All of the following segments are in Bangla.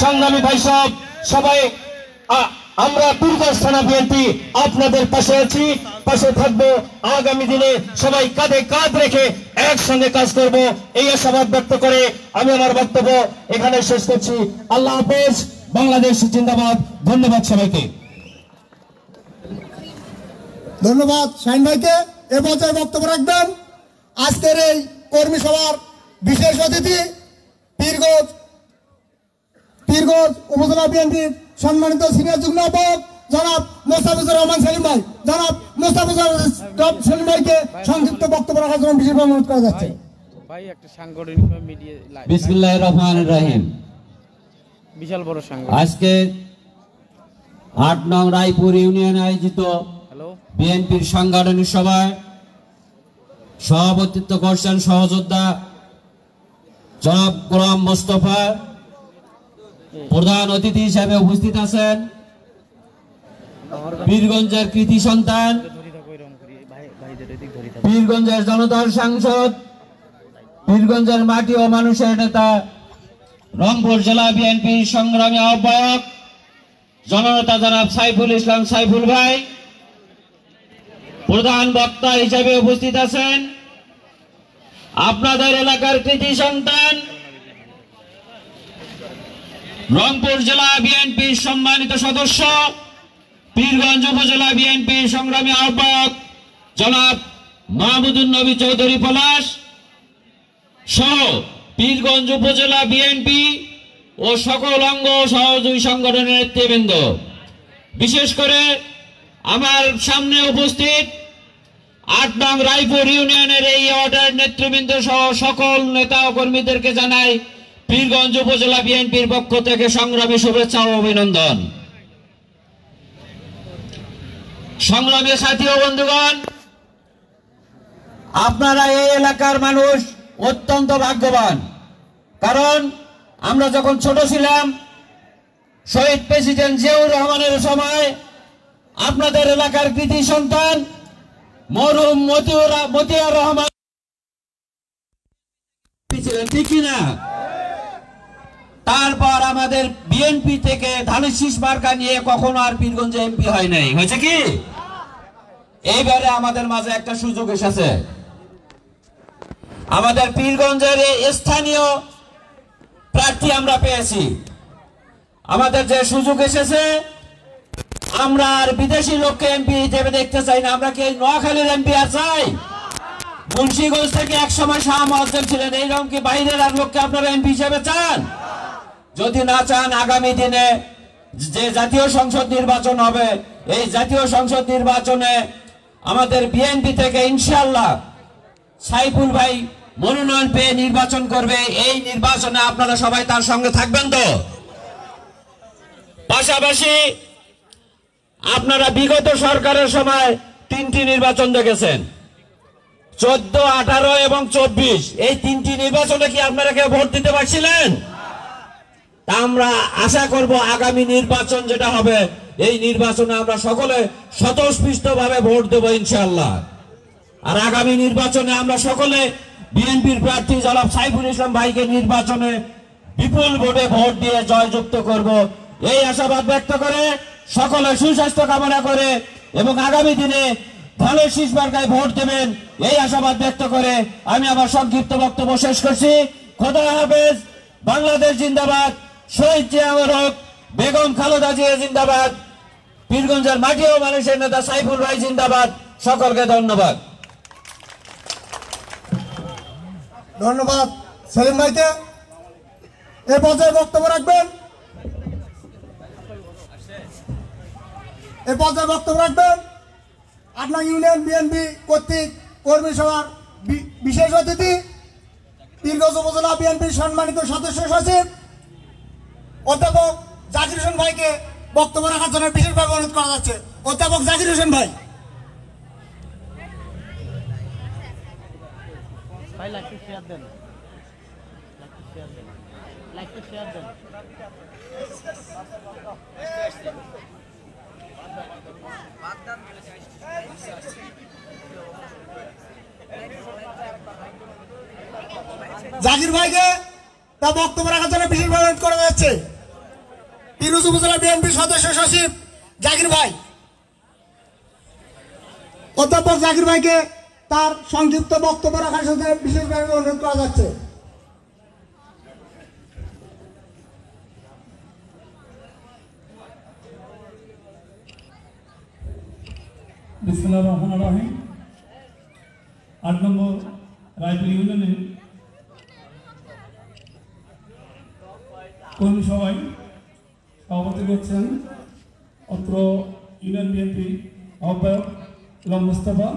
সংগ্রামী ভাই সবাই আমরা পীরগঞ্জ থানা বিএনপি আপনাদের পাশে আছি, পাশে থাকবো। আগামী দিনে সবাই কাঁধে কাঁধ রেখে একসঙ্গে কাজ করব, এই আশাবাদ ব্যক্ত করে আমি আমার বক্তব্য এখানে শেষ করছি। আল্লাহ হাফেজ। বাংলাদেশ জিন্দাবাদ। ধন্যবাদ সবাইকে। ধন্যবাদ শাহিন ভাইকে। এ পর্যায়ে বক্তব্য রাখবেন আজকের এই কর্মী সভার বিশেষ অতিথি পীরগঞ্জ উপজেলা বিএনপির সম্মানিত সিনিয়র যুগ্ম আহ্বায়ক জনাব মোস্তাফিজুর রহমান সেলিম ভাই। জনাব মোস্তাফিজুর সেলিম ভাইকে সংক্ষিপ্ত বক্তব্য রাখার জন্য বিশেষ অনুরোধ করা যাচ্ছে। বিসমিল্লাহির রহমানির রহিম। বিশাল বড় সংগঠন আজকে ৮ নং রায়পুর ইউনিয়নে আয়োজিত বিএনপির সাংগঠনিক সভায় সভাপতিত্ব করছেন সহযোদ্ধা জনাব গোলাম মোস্তফা। প্রধান অতিথি হিসেবে উপস্থিত আছেন পীরগঞ্জের কৃতি সন্তান, পীরগঞ্জের জনতার সাংসদ, পীরগঞ্জের মাটি ও মানুষের নেতা, রংপুর জেলা বিএনপির সংগ্রামী আহ্বায়ক জননেতা জনাব সাইফুল ইসলাম সাইফুল ভাই। প্রধান বক্তা হিসেবে উপস্থিত আছেন আপনাদের এলাকার কৃতি সন্তান, রংপুর জেলা বিএনপির সম্মানিত সদস্য, পীরগঞ্জ উপজেলা বিএনপির সংগ্রামী আহ্বায়ক জনাব মাহমুদুন নবী চৌধুরী পলাশ সহ পীরগঞ্জ উপজেলা বিএনপি ও সকল অঙ্গ সহযোগী সংগঠনের নেতৃবৃন্দ, বিশেষ করে আমার সামনে উপস্থিত ৮ নং রায়পুর ইউনিয়নের এই ওয়ার্ডের নেতৃবৃন্দ সহ সকল নেতা ও কর্মীদেরকে জানাই পীরগঞ্জ উপজেলা বিএনপির পক্ষ থেকে সংগ্রামী শুভেচ্ছা ও অভিনন্দন। সংগ্রামী সাথী ও বন্ধুগণ, আপনারা এই এলাকার মানুষ অত্যন্ত ভাগ্যবান। কারণ আমরা যখন ছোট ছিলাম শহীদ প্রেসিডেন্ট জিয়াউর রহমানের সময় আপনাদের এলাকার কৃতি সন্তান মরহুম মতিয়ার রহমান ছিলেন, ঠিক কিনা? তারপর আমাদের বিএনপি থেকে ধানের শীষ মার্কা নিয়ে কখনো আর পীরগঞ্জে এমপি হয় নাই, হয়েছে কি? এইবারে আমাদের মাঝে একটা সুযোগ এসেছে। আমাদের পীরগঞ্জের স্থানীয় প্রার্থী আমরা পেয়েছি। আমাদের যে সুযোগ এসেছে, আমরা আর বিদেশি লোককে এমপি হিসেবে দেখতে চাই না। আমরা কি নোয়াখালীর এমপি আর চাই? মুন্সিগঞ্জ থেকে একসময় শাহ মুআজ্জেম ছিলেন, এইরকম কি বাইরের আর লোককে আপনারা এমপি হিসেবে চান? যদি না চান, আগামী দিনে যে জাতীয় সংসদ নির্বাচন হবে, এই জাতীয় সংসদ নির্বাচনে আমাদের বিএনপি থেকে ইনশাআল্লাহ সাইফুল ভাই মনোনয়ন পেয়ে নির্বাচন করবে। এই নির্বাচনে আপনারা সবাই তার সঙ্গে থাকবেন তো? পাশাপাশি আপনারা বিগত সরকারের সময় 3টি নির্বাচন দেখেছেন, 14, 18 এবং 24। এই 3টি নির্বাচনে কি আপনারা কেউ ভোট দিতে পারছিলেন? তা আমরা আশা করব আগামী নির্বাচন যেটা হবে, এই নির্বাচনে আমরা সকলে স্বতঃস্ফূর্তভাবে ভোট দেব ইনশাআল্লাহ। আর আগামী নির্বাচনে আমরা সকলে বিএনপির প্রার্থী জনাব সাইফুল ইসলাম ভাইকে নির্বাচনে বিপুল ভোটে ভোট দিয়ে জয়যুক্ত করব, এই আশাবাদ ব্যক্ত করে সকলে সুস্বাস্থ্য কামনা করে এবং আগামী দিনে ধানের শীষ মার্কায় ভোট দেবেন, এই আশাবাদ ব্যক্ত করে আমি আমার সংক্ষিপ্ত বক্তব্য শেষ করছি। খোদা হাফেজ। বাংলাদেশ জিন্দাবাদ। শহীদ জিয়া হক, বেগম খালেদা জিয়া জিন্দাবাদ। পীরগঞ্জের মাটি ও মানুষের নেতা সাইফুল ভাই জিন্দাবাদ। সকলকে ধন্যবাদ। ধন্যবাদ সেলিম ভাইকে। এ পর্যায়ে বক্তব্য রাখবেন আটনা ইউনিয়ন বিএনপি কর্তৃক কর্মী সভার বিশেষ অতিথি পীরগঞ্জ উপজেলা বিএনপির সম্মানিত সদস্য সচিব অধ্যাপক জাকির হোসেন ভাইকে বক্তব্য রাখার জন্য বিশেষভাবে অনুরোধ করা যাচ্ছে। অধ্যাপক জাকির হোসেন ভাই। জাকির ভাইকে তা বক্তব্য রাখার জন্য বিশেষভাবে অনুরোধ করা যাচ্ছে। পীরগঞ্জ উপজেলা বিএনপির সদস্য সচিব জাকির ভাই, অধ্যাপক জাকির ভাইকে তার সংক্ষিপ্ত বক্তব্য রাখার সাথে বিশেষভাবে অনুরোধ করা যাচ্ছে। বিসমিল্লাহির রহমানির রহিম। 8 নম্বর রায়পুর ইউনিয়নের কর্মী সভায় সভাপতি হচ্ছেন অত্র ইউনিয়ন বিএনপি আহ্বায়ক গোলাম মোস্তফা।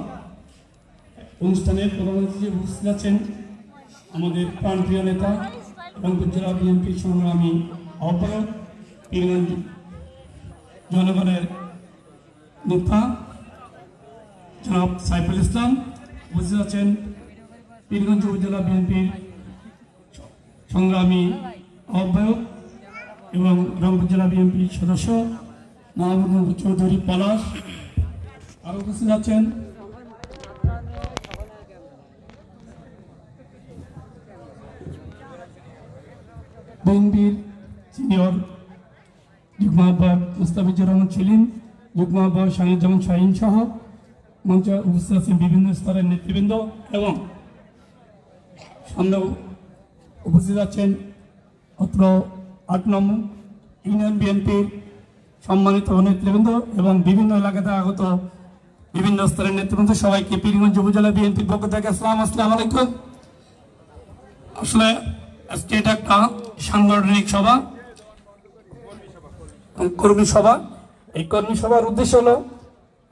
অনুষ্ঠানের প্রধান অতিথি উপস্থিত আছেন আমাদের প্রাণপ্রিয় নেতা রংপুর জেলা বিএনপি সংগ্রামী আহ্বায়ক পীরগঞ্জ জনগণের নেতা জনাব সাইফুল ইসলাম। উপস্থিত আছেন পীরগঞ্জ উপজেলা বিএনপির সংগ্রামী আহ্বায়ক এবং রংপুর জেলা বিএনপির সদস্য মাহমুদ চৌধুরী পলাশ। আরও উপস্থিত আছেন বিএনপির সিনিয়র যুগ্ম আহ্বায়ক মুস্তাফিজুর রহমান ছিলেন, যুগ্ম আহ্বায়ক শাহিনুজ্জামান শাহিন সহ মঞ্চে উপস্থিত আছেন বিভিন্ন স্তরের নেতৃবৃন্দ এবং সামনে উপস্থিত আছেন অত্র 8 নম্বর ইউনিয়ন বিএনপির সম্মানিত নেতৃবৃন্দ এবং বিভিন্ন এলাকাতে আগত বিভিন্ন স্তরের নেতৃবৃন্দ। সবাইকে পীরগঞ্জ উপজেলা বিএনপির পক্ষ থেকে আসসালামু আলাইকুম। আসলে আজকে এটা একটা সাংগঠনিক সভা, কর্মী সভা। এই কর্মী সভার উদ্দেশ্য হলো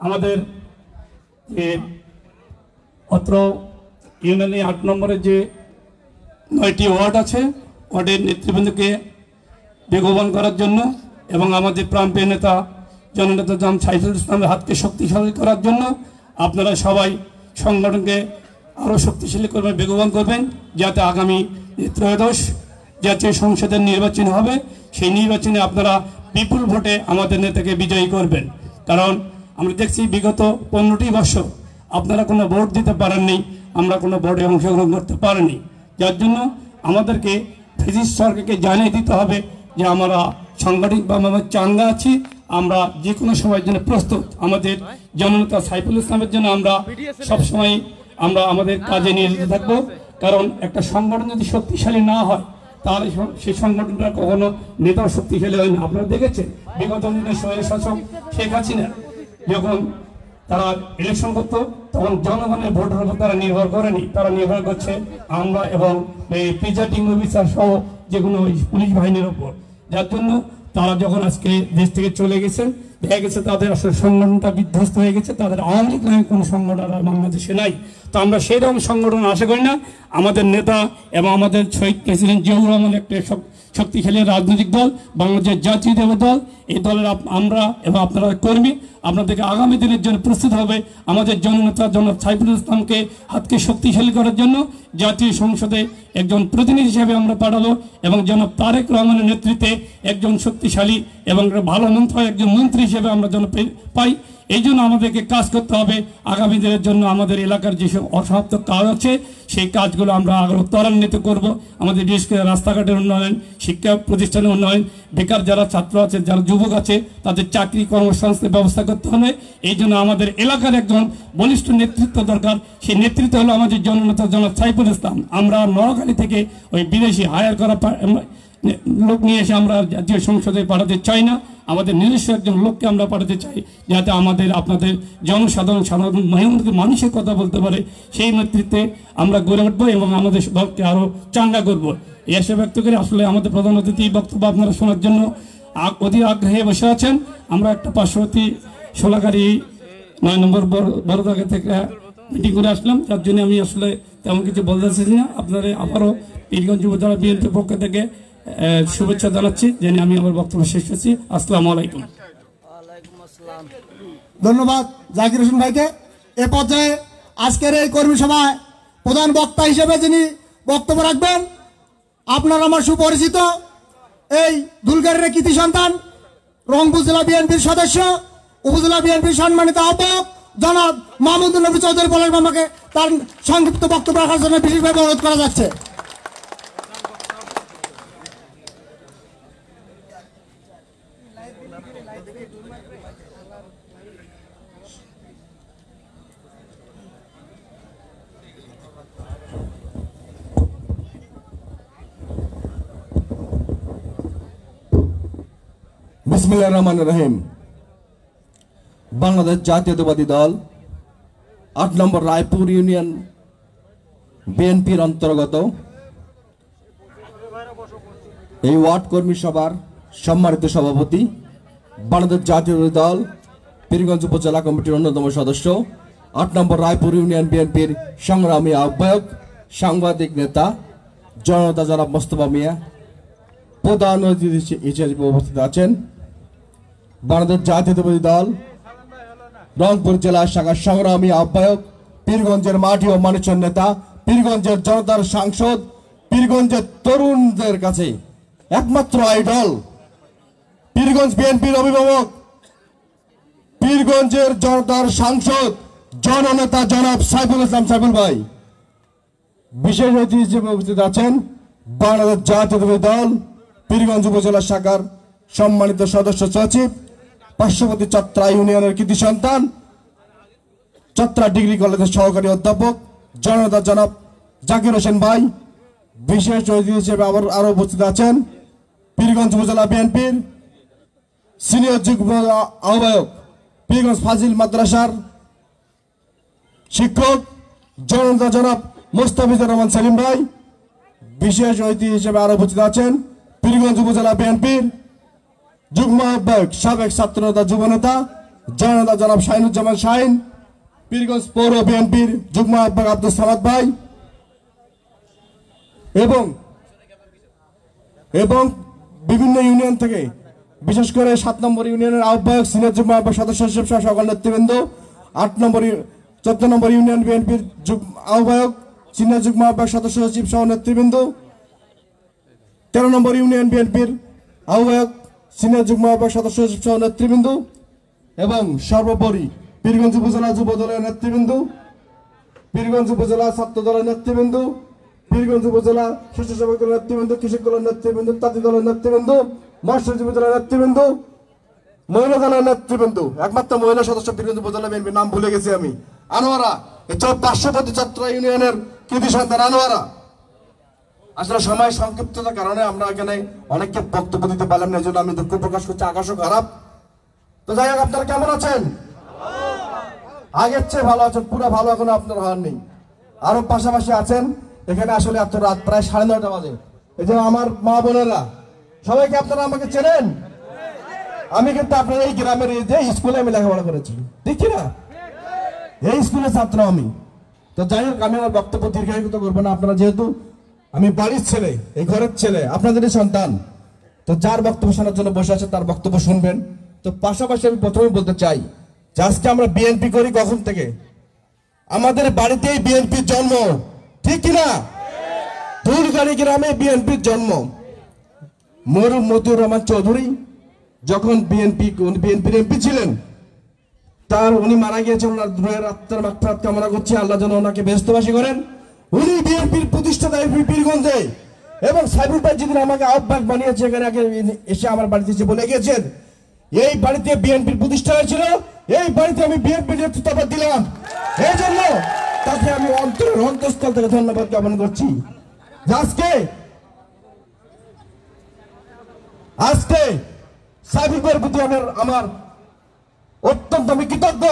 আমাদের যে অত্র ইউনিয়নে 8 নম্বরের যে 9টি ওয়ার্ড আছে, ওয়ার্ডের নেতৃবৃন্দকে বেগবান করার জন্য এবং আমাদের প্রাণপ্রিয় নেতা জননেতা জনাব সাইফুল ইসলামের হাতকে শক্তিশালী করার জন্য আপনারা সবাই সংগঠনকে আরও শক্তিশালী করবেন, বেগবান করবেন, যাতে আগামী ত্রয়োদশ জাতীয় সংসদের নির্বাচন হবে সেই নির্বাচনে আপনারা বিপুল ভোটে আমাদের নেতাকে বিজয়ী করবেন। কারণ আমরা দেখছি বিগত 15টি বছর আপনারা কোনো ভোট দিতে পারেননি, আমরা কোনো ভোটে অংশগ্রহণ করতে পারিনি। যার জন্য আমাদেরকে ফিজিক্স সরকারকে জানিয়ে দিতে হবে যে আমরা সাংগঠনিকভাবে আমরা চাঙ্গা আছি, আমরা যে কোনো সময়ের জন্য প্রস্তুত। আমাদের জননেতা সাইফুল ইসলামের জন্য আমরা সবসময় আমরা আমাদের কাজে নিয়োজিত থাকবো। কারণ একটা সংগঠন যদি শক্তিশালী না হয় তাহলে সেই সংগঠনটা কখনো নেতাও শক্তিশালী হয় না। আপনারা দেখেছেন বিগত দিনে স্বৈর শাসক শেখ হাসিনা যখন তারা ইলেকশন করতো তখন জনগণের ভোটের উপর তারা নির্ভর করেনি, তারা নির্ভর করছে আমরা এবং এই প্রিজাইডিং অফিসার সহ যেগুলো পুলিশ বাহিনীর উপর। যার জন্য তারা যখন আজকে দেশ থেকে চলে গেছেন, দেখা গেছে তাদের আসলে সংগঠনটা বিধ্বস্ত হয়ে গেছে, তাদের আওয়ামী লীগ নামে কোনো সংগঠন আর বাংলাদেশে নাই। তো আমরা সেই রকম সংগঠন আশা করি না। আমাদের নেতা এবং আমাদের শহীদ প্রেসিডেন্ট জিয়াউর রহমান একটা শক্তিশালী রাজনৈতিক দল, বাংলাদেশের জাতীয় দল। এই দলের আমরা এবং আপনারা কর্মী, আপনাদেরকে আগামী দিনের জন্য প্রস্তুত হবে আমাদের জননেতা জনাব সাইফুল ইসলামকে হাতকে শক্তিশালী করার জন্য জাতীয় সংসদে একজন প্রতিনিধি হিসেবে আমরা পাঠাবো এবং জনাব তারেক রহমানের নেতৃত্বে একজন শক্তিশালী এবং ভালো মন্ত্রী একজন মন্ত্রী হিসেবে আমরা যেন পাই। এই জন্য আমাদেরকে কাজ করতে হবে আগামী দিনের জন্য। আমাদের এলাকার যেসব অসমাপ্ত কাজ আছে সেই কাজগুলো আমরা আরও ত্বরান্বিত করব। আমাদের বিশেষ করে রাস্তাঘাটের উন্নয়ন, শিক্ষা প্রতিষ্ঠানের উন্নয়ন, বেকার যারা ছাত্র আছে, যারা যুবক আছে তাদের চাকরি কর্মসংস্থানের ব্যবস্থা করতে হবে। এই জন্য আমাদের এলাকার একজন বলিষ্ঠ নেতৃত্ব দরকার। সেই নেতৃত্ব হলো আমাদের জননেতা জনাব সাইফুল ইসলাম। আমরা নোয়াখালী থেকে ওই বিদেশি হায়ার করা লোক নিয়ে এসে আমরা জাতীয় সংসদে পাঠাতে চাই না। আমাদের নিজস্ব একজন লোককে আমরা পাঠাতে চাই যাতে আমাদের আপনাদের সাধারণ মানুষের কথা বলতে পারে। সেই নেতৃত্বে আমরা গড়ে উঠবো এবং আমাদের দলকে আরও চাঙ্গা করবো। এই আশা ব্যক্ত করে আসলে আমাদের প্রধান অতিথি বক্তব্য আপনারা শোনার জন্য অধীর আগ্রহে বসে আছেন। আমরা একটা পার্শ্ববর্তী সোলাকারী 9 নম্বর বড়দাগে থেকে মিটিং করে আসলাম, যার জন্য আমি আসলে তেমন কিছু বলতে চাইছি না। আপনারা আবারও পীরগঞ্জ উপজেলা বিএনপির পক্ষ থেকে শুভেচ্ছা জানাচ্ছি, জেনে আমি আমার বক্তব্য শেষ করছি। আসসালামু আলাইকুম। ধন্যবাদ জাকির হোসেন ভাইকে। এ পর্যায়ে আজকের এই কর্মী সভায় প্রধান বক্তা হিসেবে যিনি বক্তব্য রাখবেন আপনার আমার সুপরিচিত এই দুলগাড়ির কৃতি সন্তান রংপুর জেলা বিএনপির সদস্য উপজেলা বিএনপির সম্মানিত আহ্বায়ক জনাব মাহমুদ নবী চৌধুরী পলাশ মামাকে তার সংক্ষিপ্ত বক্তব্য রাখার জন্য বিশেষভাবে অনুরোধ করা যাচ্ছে। বিসমিল্লাহির রহমানির রহিম। বাংলাদেশ জাতীয়তাবাদী দল ৮ নম্বর রায়পুর ইউনিয়ন বিএনপির অন্তর্গত এই ওয়ার্ড কর্মী সভার সম্মানিত সভাপতি, বাংলাদেশ জাতীয়তাবাদী দল পীরগঞ্জ উপজেলা কমিটির অন্যতম সদস্য, ৮ নম্বর রায়পুর ইউনিয়ন বিএনপির সংগ্রামী আহ্বায়ক, সাংবাদিক নেতা জনতা জনাব মোস্তফা মিয়া প্রধান অতিথি হিসেবে উপস্থিত আছেন। বাংলাদেশ জাতীয়তাবাদী দল রংপুর জেলা শাখার সংগ্রামী আহ্বায়ক, পীরগঞ্জের মাটি ও মানুষের নেতা, পীরগঞ্জের জনতার সাংসদ, পীরগঞ্জের তরুণদের কাছে একমাত্র আইডল, পীরগঞ্জ বিএনপির অভিভাবক, পীরগঞ্জের জনতার সাংসদ জননেতা জনাব সাইফুল ইসলাম সাইফুল ভাই। বিশেষ অতিথি হিসেবে উপস্থিত আছেন বাংলাদেশ জাতীয়তাবাদী দল পীরগঞ্জ উপজেলা শাখার সম্মানিত সদস্য সচিব, পার্শ্ববর্তী চত্রা ইউনিয়নের কৃতি সন্তান, চত্রা ডিগ্রি কলেজের সহকারী অধ্যাপক জননেতা জনাব জাকির হোসেন ভাই। বিশেষ অতিথি হিসেবে আরো উপস্থিত আছেন পীরগঞ্জ উপজেলা বিএনপির সিনিয়র যুগ্ম আহ্বায়ক, পীরগঞ্জ ফাজিল মাদ্রাসার শিক্ষক জননেতা জনাব মোস্তাফিজুর রহমান সেলিম ভাই। বিশেষ অতিথি হিসেবে আরো উপস্থিত আছেন পীরগঞ্জ উপজেলা বিএনপির যুগ্ম আহ্বায়ক, সাবেক ছাত্রনেতা যুবনেতা জননেতা জনাব শাহিনুজ্জামান শাহিন, পীরগঞ্জ পৌর বিএনপির যুগ্ম আহ্বায়ক আব্দুল সামাদ ভাই এবং বিভিন্ন ইউনিয়ন থেকে, বিশেষ করে 7 নম্বর ইউনিয়নের আহ্বায়ক, সিনিয়র যুগ্ম আহ্বায়ক সদস্য সচিব সহ সকল নেতৃবৃন্দ, 14 নম্বর ইউনিয়ন বিএনপির আহ্বায়ক, সিনিয়র যুগ্ম আহ্বায়ক সদস্য সচিব সহ নেতৃবৃন্দ, 13 নম্বর ইউনিয়ন বিএনপির আহ্বায়ক, সিনিয়র যুগ্ম আহ্বায়ক সদস্য সচিব সহ নেতৃবৃন্দ এবং সর্বোপরি পীরগঞ্জ উপজেলা যুব দলের নেতৃবৃন্দ, পীরগঞ্জ উপজেলা ছাত্র দলের নেতৃবৃন্দ, পীরগঞ্জ উপজেলা স্বেচ্ছাসেবক দলের নেতৃবৃন্দ, কৃষক দলের নেতৃবৃন্দ, তাঁতি দলের নেতৃবৃন্দ, মৎস্যজীবী দলের নেতৃবৃন্দ, মহিলা দলের নেতৃবৃন্দ, একমাত্র মহিলা সদস্য পীরগঞ্জ উপজেলা বিএনপির নাম ভুলে গেছি আমি, আনোয়ারা, এই পার্শ্ববর্তী চত্রা ইউনিয়নের কৃতি সন্তান আনোয়ারা। আসলে সময় সংক্ষিপ্ততার কারণে আমরা এখানে অনেককে বক্তব্য দিতে পারলাম না, এই জন্য আমি দুঃখ প্রকাশ করছি, আকাশও খারাপ। তো যাই হোক, আপনারা কেমন আছেন? আগের চেয়ে ভালো আছেন? পুরো ভালো এখনো আপনারা হননি, আরো পাশাপাশি আছেন। এখানে আসলে এত রাত প্রায় 9:30 বাজে। এই যে আমার মা বোনেরা সবাইকে আপনারা আমাকে চেনেন। আমি কিন্তু আপনার এই গ্রামের এই যে স্কুলে আমি লেখাপড়া করেছি, দেখি না, এই স্কুলের ছাত্র আমি। তো যাই হোক, আমি আমার বক্তব্য দীর্ঘায়িত করবো না। আপনারা যেহেতু আমি বাড়ির ছেলে, এই ঘরের ছেলে, আপনাদেরই সন্তান, তো যার বক্তব্য শোনার জন্য বসে আছে তার বক্তব্য শুনবেন। তো পাশাপাশি আমি প্রথমেই বলতে চাই যে আজকে আমরা বিএনপি করি কখন থেকে? আমাদের বাড়িতেই বিএনপির জন্ম, ঠিক কিনা? দুলগাড়ি গ্রামে বিএনপির জন্ম। মরহুম মতিউর রহমান চৌধুরী যখন বিএনপির এমপি ছিলেন, উনি মারা গিয়েছেন, ওনার রুহের আত্মার মাগফিরাত কামনা করছি, আল্লাহ যেন ওনাকে বেহেশতবাসী করেন। উনি বিএনপির প্রতিষ্ঠাতা পীরগঞ্জে, এবং সাইফুল ভাই যেদিন আমাকে আহ্বায়ক বানিয়েছে, এখানে এসে আমার বাড়িতে এসে বলে গিয়েছেন এই বাড়িতে বিএনপির প্রতিষ্ঠা হয়েছিল, এই বাড়িতে আমি বিএনপির নেতৃত্ব দিলাম। এই জন্য তাকে আমি অন্তরের অন্তঃস্থল থেকে ধন্যবাদ জ্ঞাপন করছি। আজকে সাইফুল ভাইয়ের প্রতি আমার অত্যন্ত আমি কৃতজ্ঞ।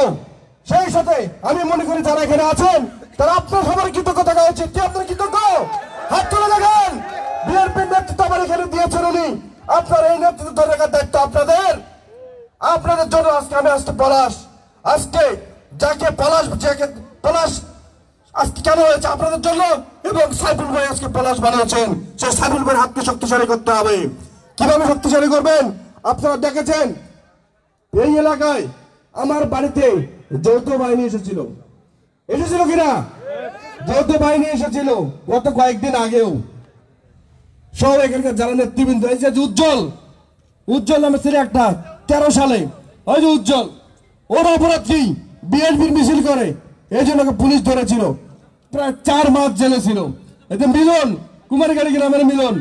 সেই সাথে আমি মনে করি যারা এখানে আছেন তারা আপনার সবার কৃতজ্ঞ থাকা উচিত। কি আপনার কৃতজ্ঞ? হাত তুলে দেখেন। বিএনপির নেতৃত্ব আমার এখানে দিয়েছেন উনি, আপনার এই নেতৃত্ব ধরে রাখার দায়িত্ব আপনাদের জন্য। আজকে পলাশ, আজকে যাকে পলাশ আজকে কেন হয়েছে আপনাদের জন্য, এবং সাইফুল ভাই আজকে পলাশ বানিয়েছেন। সেই সাইফুল ভাইয়ের হাতকে শক্তিশালী করতে হবে। কিভাবে শক্তিশালী করবেন? আপনারা দেখেছেন এই এলাকায় আমার বাড়িতে যৌথ বাহিনী এসেছিল কিনা? যৌথ বাহিনী এসেছিল গত কয়েকদিন আগেও। সব এখানকার যারা নেতৃবৃন্দ, এই যে উজ্জ্বল নামে ছিল একটা 13 সালে, ওই যে উজ্জ্বল, ওর অপরাধ কি? বিএনপির মিছিল করে, এই জন্য পুলিশ ধরেছিল, প্রায় 4 মাস জেলে ছিল। এতে মিলন, কুমারগাড়ি গ্রামের মিলন,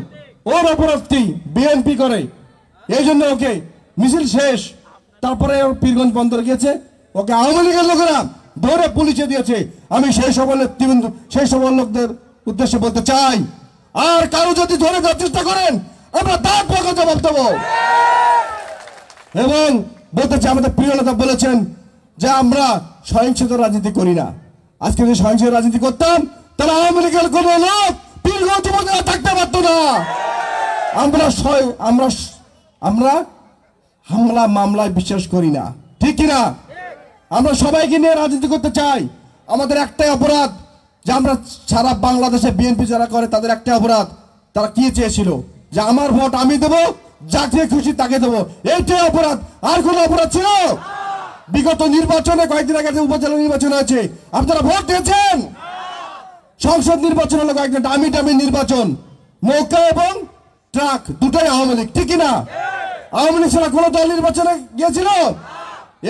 ওর অপরাধ কি? বিএনপি করে, এই জন্য ওকে মিছিল শেষ, তারপরে ওর পীরগঞ্জ বন্দর গিয়েছে, ওকে আওয়ামী লীগের লোকেরা ধরে পুলিশে দিয়েছে। আমি সেই সব নেতৃবৃন্দ, সেই সব লোকদের উদ্দেশ্যে বলতে চাই, আর কারো যদি ধরে দেওয়ার চেষ্টা করেন আমরা দাঁত ভাঙা জবাব দেবো। এবং বলতে চাই, আমাদের প্রিয় নেতা বলেছেন যে আমরা সহিংসতা রাজনীতি করি না। আজকে যদি সহিংসতা রাজনীতি করতাম তাহলে আওয়ামী লীগের কোনো লোক পীরগঞ্জ উপজেলা থাকতে পারত না। আমরা হামলা মামলায় বিশ্বাস করি না, ঠিক কিনা? আমরা সবাইকে নিয়ে রাজনীতি করতে চাই। আমাদের একটাই অপরাধ যে আমরা সারা বাংলাদেশে বিএনপি যারা করে তাদের একটাই অপরাধ, তারা কি চেয়েছিল যে আমার ভোট আমি দেবো, যাকে খুশি তাকে দেবো, এইটাই অপরাধ। আর কোন অপরাধ ছিল? বিগত নির্বাচনে কয়েকদিন আগে যে উপজেলা নির্বাচন হয়েছে আপনারা ভোট দিয়েছেন, সংসদ নির্বাচন হলো কয়েকদিন দামি দামি নির্বাচন, নৌকা এবং ট্রাক দুটোই আওয়ামী লীগ, ঠিক কিনা? আওয়ামী লীগ ছাড়া কোন দল নির্বাচনে গিয়েছিল?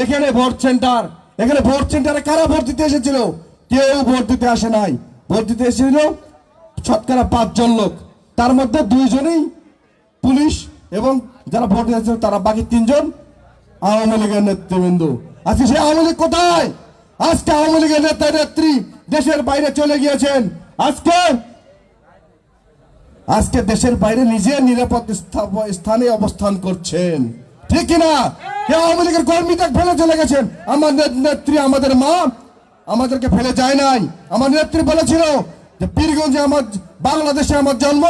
এখানে ভোট সেন্টারে কারা ভোট দিতে এসেছিল? কেউ ভোট দিতে আসে নাই। ভোট দিতে এসেছিল শতকরা 5 জন লোক, তার মধ্যে 2 জনই পুলিশ এবং যারা ভোট দিয়েছিল তারা, বাকি 3 জন আওয়ামী লীগের নেতৃবৃন্দ। আজকে সেই আওয়ামী লীগ কোথায়? আজকে আওয়ামী লীগের নেতা নেত্রী দেশের বাইরে চলে গিয়েছেন। আজকে দেশের বাইরে নিজে নিরাপদ স্থানে অবস্থান করছেন, ঠিক কিনা? আওয়ামী লীগের কর্মীদের ফেলে চলে গেছেন। আমাদের নেত্রী, আমাদের মা আমাদেরকে ফেলে যায় নাই। আমার নেত্রী বলেছিল যে পীরগঞ্জে আমার, বাংলাদেশে আমার জন্ম,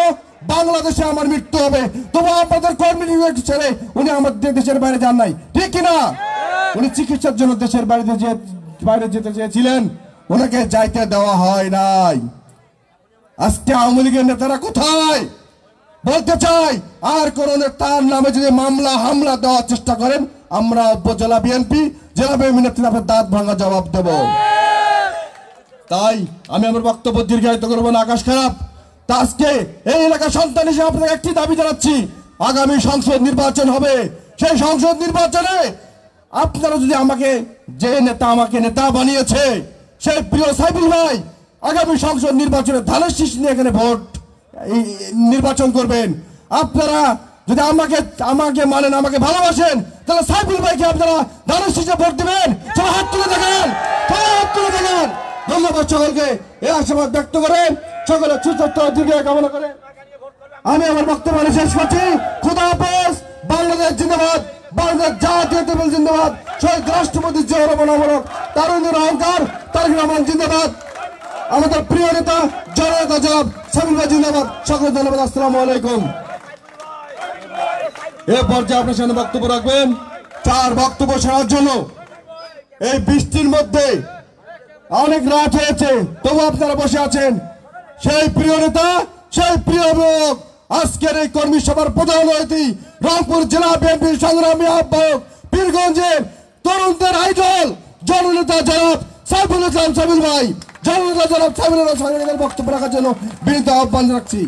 বাংলাদেশে আমার মৃত্যু হবে। তবু আপনাদের কর্মী ছেড়ে উনি আমাদের দেশের বাইরে যান নাই, ঠিক কিনা? উনি চিকিৎসার জন্য দেশের বাইরে যেতে চেয়েছিলেন, ওনাকে যাইতে দেওয়া হয় নাই। আজকে আওয়ামী লীগের নেতারা কোথায়? বলতে চাই, আর কোন নেতার নামে যদি মামলা হামলা দেওয়ার চেষ্টা করেন আমরা উপজেলা বিএনপি, জেলা বিএনপি নেতৃত্বে দাঁত ভাঙা জবাব দেব। তাই আমি আমার বক্তব্য দীর্ঘায়িত করবো না, আকাশ খারাপ। তা আজকে এই এলাকার সন্তান হিসেবে আপনাদের একটি দাবি জানাচ্ছি, আগামী সংসদ নির্বাচন হবে, সেই সংসদ নির্বাচনে আপনারা যদি আমাকে, যে নেতা আমাকে নেতা বানিয়েছে সেই প্রিয় সাইফুল ভাই, আগামী সংসদ নির্বাচনে ধানের শীষ নিয়ে এখানে ভোট নির্বাচন করবেন। আপনারা যদি আমাকে মানেন, আমাকে ভালোবাসেন, তাহলে সাইফুল ভাইকে আপনারা ধানের শীষে ভোট দিবেন। সবাই হাত তুলে দেখেন, ধন্যবাদ সকলকে। এই আশীর্বাদ ব্যক্ত করে সকলে সুস্বাস্থ্য দীর্ঘ কামনা করে আমি আমার বক্তব্য শেষ করছি। খুদা হাফেজ। বাংলাদেশ জিন্দাবাদ, বাংলাদেশ জাতীয় টেবিল জিন্দাবাদ, শহীদ রাষ্ট্রপতি জিয়াউর রহমান অমরক, তারুণ্যের অহংকার তারেক রহমান জিন্দাবাদ, আমাদের প্রিয় নেতা জননেতা জনাব সাইফুল ভাই জিন্দাবাদ। সকলে ধন্যবাদ। আসসালামু আলাইকুম। এ পর্যায়ে আপনার সামনে বক্তব্য রাখবেন 4 বক্তব্য শোনার জন্য। এই বৃষ্টির মধ্যে অনেক রাত হয়েছে, তবু আপনারা বসে আছেন। সেই প্রিয় নেতা, সেই প্রিয় লোক, আজকের এই কর্মী সভার প্রধান অতিথি, রংপুর জেলা বিএনপির সংগ্রামী আহ্বায়ক, পীরগঞ্জের তরুণদের আইডল জননেতা জনাব সাইফুল ইসলাম সাইফুল ভাই, জননেতা জনাব সাইফুল ইসলাম বক্তব্য রাখার জন্য বিনীত আহ্বান রাখছি।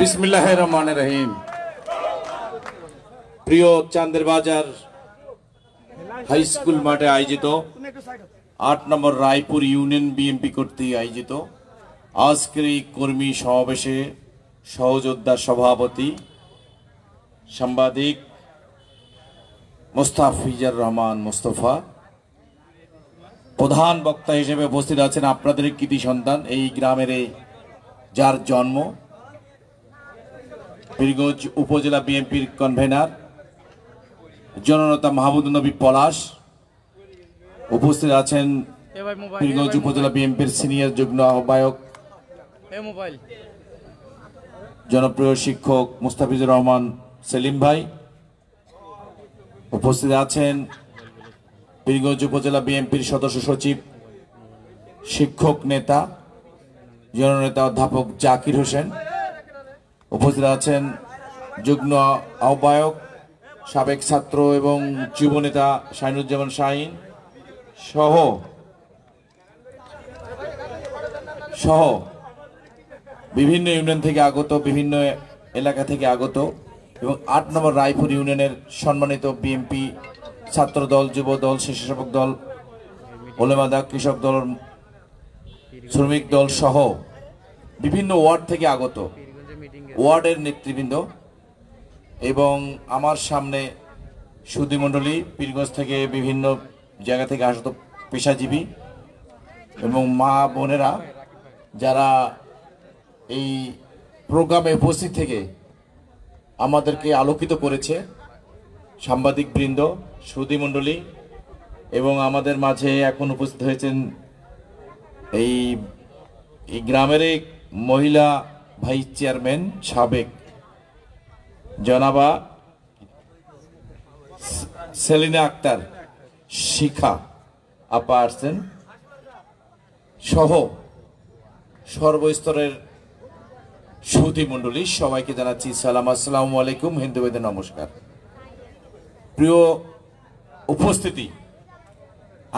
বিসমিল্লাহির রহমানির রহিম। প্রিয় চান্দের বাজার হাই স্কুল মাঠে আয়োজিত 8 নম্বর রায়পুর ইউনিয়ন বিএনপি কর্তৃক আয়োজিত আজকের এই কর্মী সমাবেশে সহযোদ্ধা সভাপতি সাংবাদিক মোস্তাফিজুর রহমান মোস্তফা, প্রধান বক্তা হিসেবে উপস্থিত আছেন আপনাদের কৃতি সন্তান, এই গ্রামের যার জন্ম, পীরগঞ্জ উপজেলা বিএনপির কনভেনার জননেতা মাহমুদুর নবী পলাশ, উপস্থিত আছেন পীরগঞ্জ উপজেলা বিএনপির সিনিয়র যুগ্ম আহ্বায়ক জনপ্রিয় শিক্ষক মুস্তাফিজুর রহমান সেলিম ভাই, উপস্থিত আছেন পীরগঞ্জ উপজেলা বিএনপির সদস্য সচিব শিক্ষক নেতা জননেতা অধ্যাপক জাকির হোসেন, উপস্থিত আছেন যুগ্ম আহ্বায়ক সাবেক ছাত্র এবং যুব নেতা শাহিনুজ্জামান শাহিন সহ বিভিন্ন ইউনিয়ন থেকে আগত, বিভিন্ন এলাকা থেকে আগত এবং ৮ নম্বর রায়পুর ইউনিয়নের সম্মানিত বিএনপি ছাত্র দল, যুব দল, স্বেচ্ছাসেবক দল, ওলেমাদা, কৃষক দল, শ্রমিক দল সহ বিভিন্ন ওয়ার্ড থেকে আগত ওয়ার্ডের নেতৃবৃন্দ এবং আমার সামনে সুধীমণ্ডলী, পীরগঞ্জ থেকে বিভিন্ন জায়গা থেকে আসত পেশাজীবী এবং মা বোনেরা যারা এই প্রোগ্রামে উপস্থিত থেকে আমাদেরকে আলোকিত করেছে, সাংবাদিক বৃন্দ, সুধীমণ্ডলী এবং আমাদের মাঝে এখন উপস্থিত হয়েছেন এই গ্রামের এক মহিলা ভাইস চেয়ারম্যান সাবেক জনাবা সেলিনা আক্তার শিখা আপা আসছেন সহ সর্বস্তরের সুধীমণ্ডলী, সবাইকে জানাচ্ছি সালাম, আসসালামু আলাইকুম, হিন্দু ভাইদের নমস্কার। প্রিয় উপস্থিতি,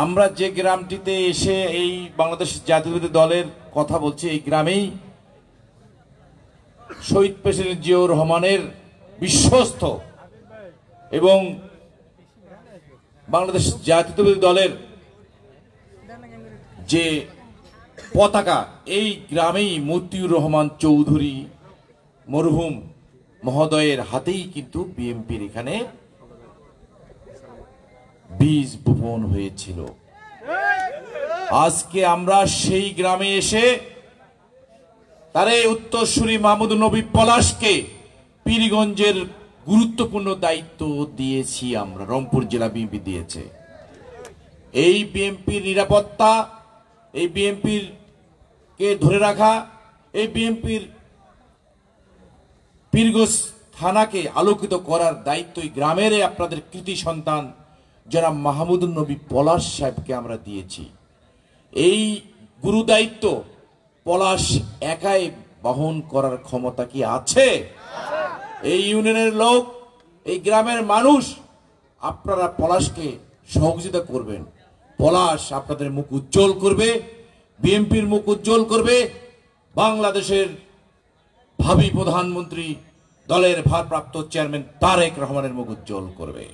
আমরা যে গ্রামটিতে এসে এই বাংলাদেশ জাতীয়তাবাদী দলের কথা বলছি, এই গ্রামেই শহীদ প্রেসিডেন্ট জিয়াউর রহমানের বিশ্বস্ত এবং বাংলাদেশ জাতীয়তাবাদী দলের যে পতাকা, এই গ্রামেই মতিউর রহমান চৌধুরী মরহুম মহোদয়ের হাতেই কিন্তু বিএনপির এখানে বীজ বপন হয়েছিল। আজকে আমরা সেই গ্রামে এসে তার এই উত্তরসূরি মাহমুদ নবী পলাশকে পীরগঞ্জের গুরুত্বপূর্ণ দায়িত্ব দিয়েছি আমরা, রংপুর জেলা বিএনপি দিয়েছে। এই বিএনপির নিরাপত্তা, এই বিএনপির কে ধরে রাখা, এই বিএনপির পীরগঞ্জ থানাকে আলোকিত করার দায়িত্ব এই গ্রামের আপনাদের কৃতি সন্তান জনাব মাহমুদুন নবী পলাশ সাহেবকে আমরা দিয়েছি। এই গুরু দায়িত্ব পলাশ একাই বহন করার ক্ষমতা কি আছে? এই ইউনিয়নের লোক, এই গ্রামের মানুষ, আপনারা পলাশকে সহযোগিতা করবেন। পলাশ আপনাদের মুখ উজ্জ্বল করবে, বিএনপির মুখ উজ্জ্বল করবে, বাংলাদেশের ভাবি প্রধানমন্ত্রী দলের ভারপ্রাপ্ত চেয়ারম্যান তারেক রহমানের মুখ উজ্জ্বল করবে।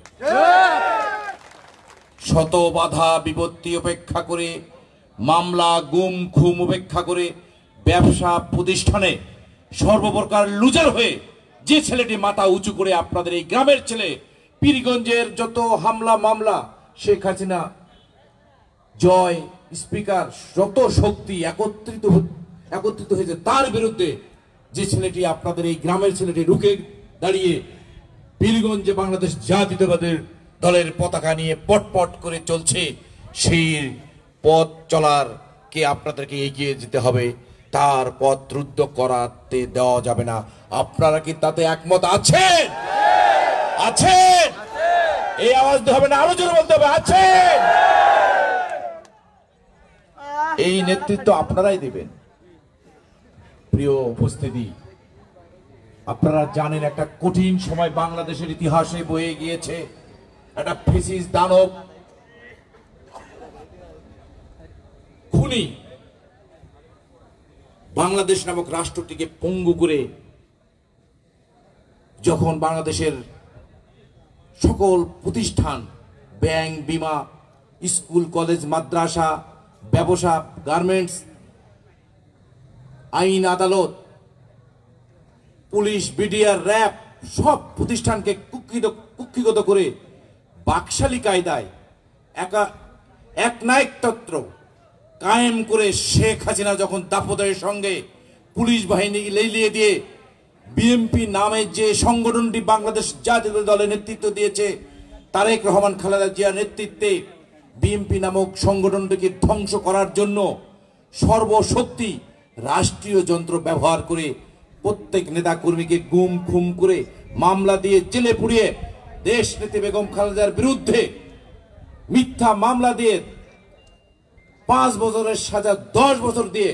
শত বাধা বিপত্তি উপেক্ষা করে, মামলা গুম খুম উপেক্ষা করে ব্যবসা প্রতিষ্ঠানে সর্বপ্রকার লুজার হয়ে যে ছেলেটি মাথা উঁচু করে আপনাদের এই গ্রামের ছেলে, পীরগঞ্জের যত হামলা মামলা, শেখ হাসিনা, জয়, স্পিকার, যত শক্তি একত্রিত হয়েছে তার বিরুদ্ধে যে ছেলেটি, আপনাদের এই গ্রামের ছেলেটি রুখে দাঁড়িয়ে পীরগঞ্জে বাংলাদেশ জাতীয়তাবাদী দলের পতাকা নিয়ে পটপট করে চলছে, সেই পথ চলার কে আপনাদেরকে এগিয়ে যেতে হবে, তার পথ রুদ্ধ করাতে দেওয়া যাবে না। আপনারা কি তাতে একমত আছেন? আছেন? এই আওয়াজ দিতে হবে না, আরো জোরে বলতে হবে, আছেন? এই নেতৃত্ব আপনারাই দিবেন। প্রিয় উপস্থিতি, আপনারা জানেন একটা কঠিন সময় বাংলাদেশের ইতিহাসে বয়ে গিয়েছে। একটা ফেসিস দানব খুনি বাংলাদেশ নামক রাষ্ট্রটিকে পঙ্গু করে যখন বাংলাদেশের সকল প্রতিষ্ঠান, ব্যাংক, বিমা, স্কুল, কলেজ, মাদ্রাসা, ব্যবসা, গার্মেন্টস, আইন আদালত, পুলিশ, বিডিআর, র্যাব সব প্রতিষ্ঠানকে কুক্ষিগত করে বাকশালী কায়দায় এক নায়কতন্ত্র কায়েম করে শেখ হাসিনা যখন দাপটের সঙ্গে পুলিশ বাহিনী লেলিয়ে দিয়ে বিএনপি নামে যে সংগঠনটি বাংলাদেশ জাতীয় দলের নেতৃত্ব দিয়েছে তারেক রহমান, খালেদা জিয়ার নেতৃত্বে, বিএনপি নামক সংগঠনটিকে ধ্বংস করার জন্য সর্বশক্তি রাষ্ট্রীয় যন্ত্র ব্যবহার করে প্রত্যেক নেতা কর্মীকে গুম খুম করে মামলা দিয়ে জেলে পুড়িয়ে দেশ নেত্রী বেগম খালেদার বিরুদ্ধে মিথ্যা মামলা দিয়ে 5 বছরের সাজা 10 বছর দিয়ে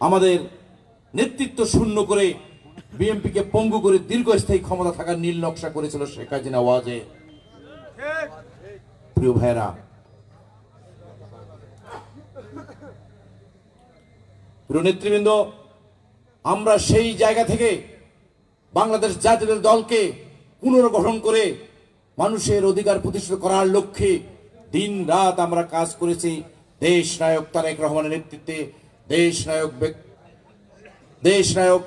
আমাদের নেতৃত্ব শূন্য করে বিএনপিকে পঙ্গু করে দীর্ঘস্থায়ী ক্ষমতা থাকার নীল নকশা করেছিল শেখ হাসিনা ওয়াজে। প্রিয় ভাইরা, প্রিয় নেতৃবৃন্দ, আমরা সেই জায়গা থেকে বাংলাদেশ জাতীয় দলকে পুনর্গঠন করে মানুষের অধিকার প্রতিষ্ঠিত করার লক্ষ্যে দিন রাত আমরা কাজ করেছি। দেশ নায়ক তারেক রহমানের নেতৃত্বে দেশ নায়ক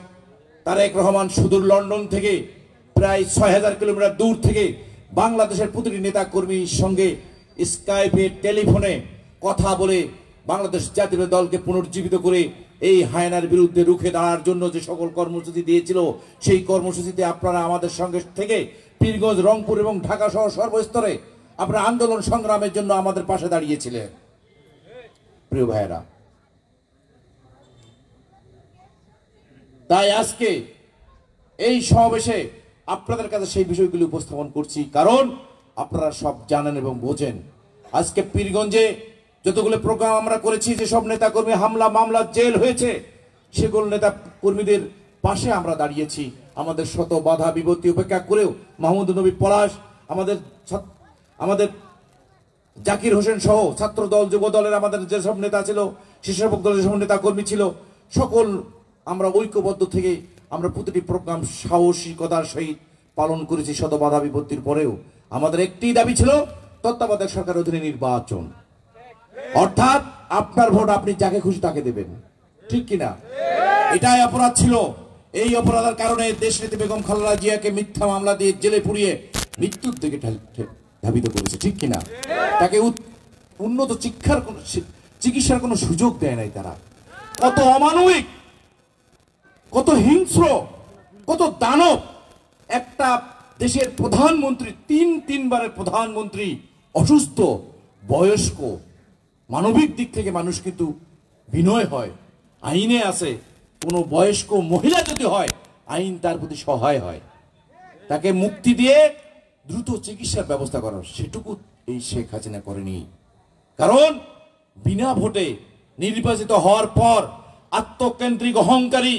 তারেক রহমান সুদূর লন্ডন থেকে প্রায় 6000 কিলোমিটার দূর থেকে বাংলাদেশের প্রতিটি নেতা কর্মীর সঙ্গে স্কাইপে টেলিফোনে কথা বলে বাংলাদেশ জাতীয় দলকে পুনর্জীবিত করে এই হায়নার বিরুদ্ধে রুখে দাঁড়ার জন্য যে সকল কর্মসূচি দিয়েছিল, সেই কর্মসূচিতে আপনারা আমাদের সঙ্গে থেকে পীরগঞ্জ, রংপুর এবং ঢাকা সহ সর্বস্তরে আপনারা আন্দোলন সংগ্রামের জন্য আমাদের পাশে দাঁড়িয়েছিলেন। প্রিয় ভাইয়েরা, তাই আজকে এই সমাবেশে আপনাদের কাছে সেই বিষয়গুলি উপস্থাপন করছি, কারণ আপনারা সব জানেন এবং বোঝেন। আজকে পীরগঞ্জে যতগুলো প্রোগ্রাম আমরা করেছি, যেসব নেতা কর্মী হামলা মামলা জেল হয়েছে, সেগুলো নেতা কর্মীদের পাশে আমরা দাঁড়িয়েছি। আমাদের শত বাধা বিপত্তি উপেক্ষা করেও মাহমুদ নবী পলাশ, আমাদের জাকির হোসেন সহ ছাত্র দল, যুব দলের আমাদের যেসব নেতা ছিল, স্বেচ্ছাসেবক দলের যেসব নেতা কর্মী ছিল, সকল আমরা ঐক্যবদ্ধ থেকে আমরা প্রতিটি প্রোগ্রাম সাহসিকতার সহিত পালন করেছি। শত বাধা বিপত্তির পরেও আমাদের একটি দাবি ছিল তত্ত্বাবধায়ক সরকারের অধীনে নির্বাচন, অর্থাৎ আপনার ভোট আপনি যাকে খুশি তাকে দেবেন, ঠিক কিনা? এটাই অপরাধ ছিল। এই অপরাধের কারণে দেশনেত্রী বেগম খালেদা জিয়াকে মিথ্যা মামলা দিয়ে জেলে পুড়িয়ে মৃত্যুর দিকে ধাবিত করেছে, ঠিক কিনা? তাকে উন্নত চিকিৎসার কোনো সুযোগ দেয় নাই তারা। কত অমানবিক, কত হিংস্র, কত দানব! একটা দেশের প্রধানমন্ত্রী, তিনবারের প্রধানমন্ত্রী অসুস্থ, বয়স্ক, মানবিক দিক থেকে মানুষ কিন্তু বিনয় হয়। আইনে আছে কোনো বয়স্ক মহিলা যদি হয়, আইন তার প্রতি সহায় হয়, তাকে মুক্তি দিয়ে দ্রুত চিকিৎসার ব্যবস্থা করার, সেটুকু এই শেখ হাসিনা করেনি। কারণ বিনা ভোটে নির্বাচিত হওয়ার পর আত্মকেন্দ্রিক অহংকারী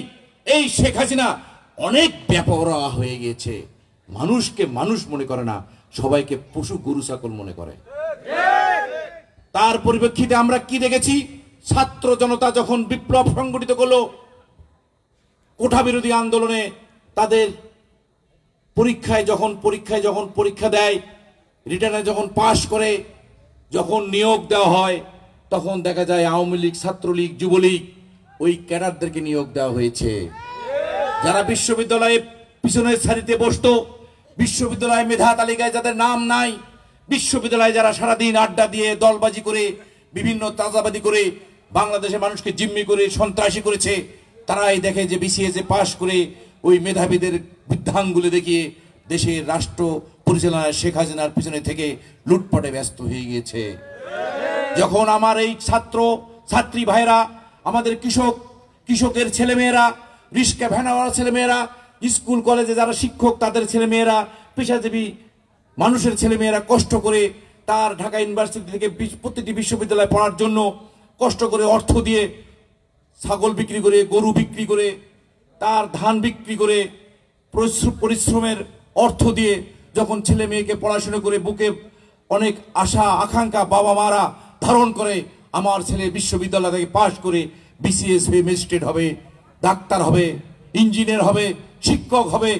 এই শেখ হাসিনা অনেক বেপরোয়া হয়ে গিয়েছে। মানুষকে মানুষ মনে করে না, সবাইকে পশু গরু ছাগল মনে করে। তার পরিপ্রেক্ষিতে আমরা কি দেখেছি? ছাত্র জনতা যখন বিপ্লব সংগঠিত করলো, কোঠা বিরোধী আন্দোলনে তাদের পরীক্ষায় যখন পরীক্ষা দেয়, রিটার্নে যখন পাশ করে, যখন নিয়োগ দেওয়া হয়, তখন দেখা যায় আওয়ামী লীগ, ছাত্রলীগ, যুবলীগ ওই ক্যাডারদেরকে নিয়োগ দেওয়া হয়েছে। যারা বিশ্ববিদ্যালয়ে পিছনের সারিতে বসতো, বিশ্ববিদ্যালয়ে মেধা তালিকায় যাদের নাম নাই, বিশ্ববিদ্যালয়ে যারা সারাদিন আড্ডা দিয়ে দলবাজি করে বিভিন্ন চাঁদাবাজি করে বাংলাদেশের মানুষকে জিম্মি করে সন্ত্রাসী করেছে, তারাই দেখে যে বিসিএসে পাশ করে ওই মেধাবীদের বৃদ্ধাঙ্গুলি দেখিয়ে দেশের রাষ্ট্র পরিচালনায় শেখ হাসিনার পিছনে থেকে লুটপাটে ব্যস্ত হয়ে গিয়েছে। যখন আমার এই ছাত্রী ভাইরা, আমাদের কৃষকের ছেলেমেয়েরা, রিস্কা ভ্যানওয়ালা ছেলেমেয়েরা, স্কুল কলেজে যারা শিক্ষক তাদের ছেলেমেয়েরা, পেশাজীবী মানুষের ছেলেমেয়েরা কষ্ট করে তার ঢাকা ইউনিভার্সিটি থেকে প্রতিটি বিশ্ববিদ্যালয়ে পড়ার জন্য কষ্ট করে অর্থ দিয়ে, ছাগল বিক্রি করে, গরু বিক্রি করে, তার ধান বিক্রি করে, পরিশ্রমের অর্থ দিয়ে যখন ছেলে মেয়েকে পড়াশোনা করে বুকে অনেক আশা আকাঙ্ক্ষা বাবা মারা ধারণ করে, আমার ছেলে বিশ্ববিদ্যালয় থেকে পাশ করে বিসিএস হয়ে ম্যাজিস্ট্রেট হবে, ডাক্তার হবে, ইঞ্জিনিয়ার হবে, শিক্ষক হবে,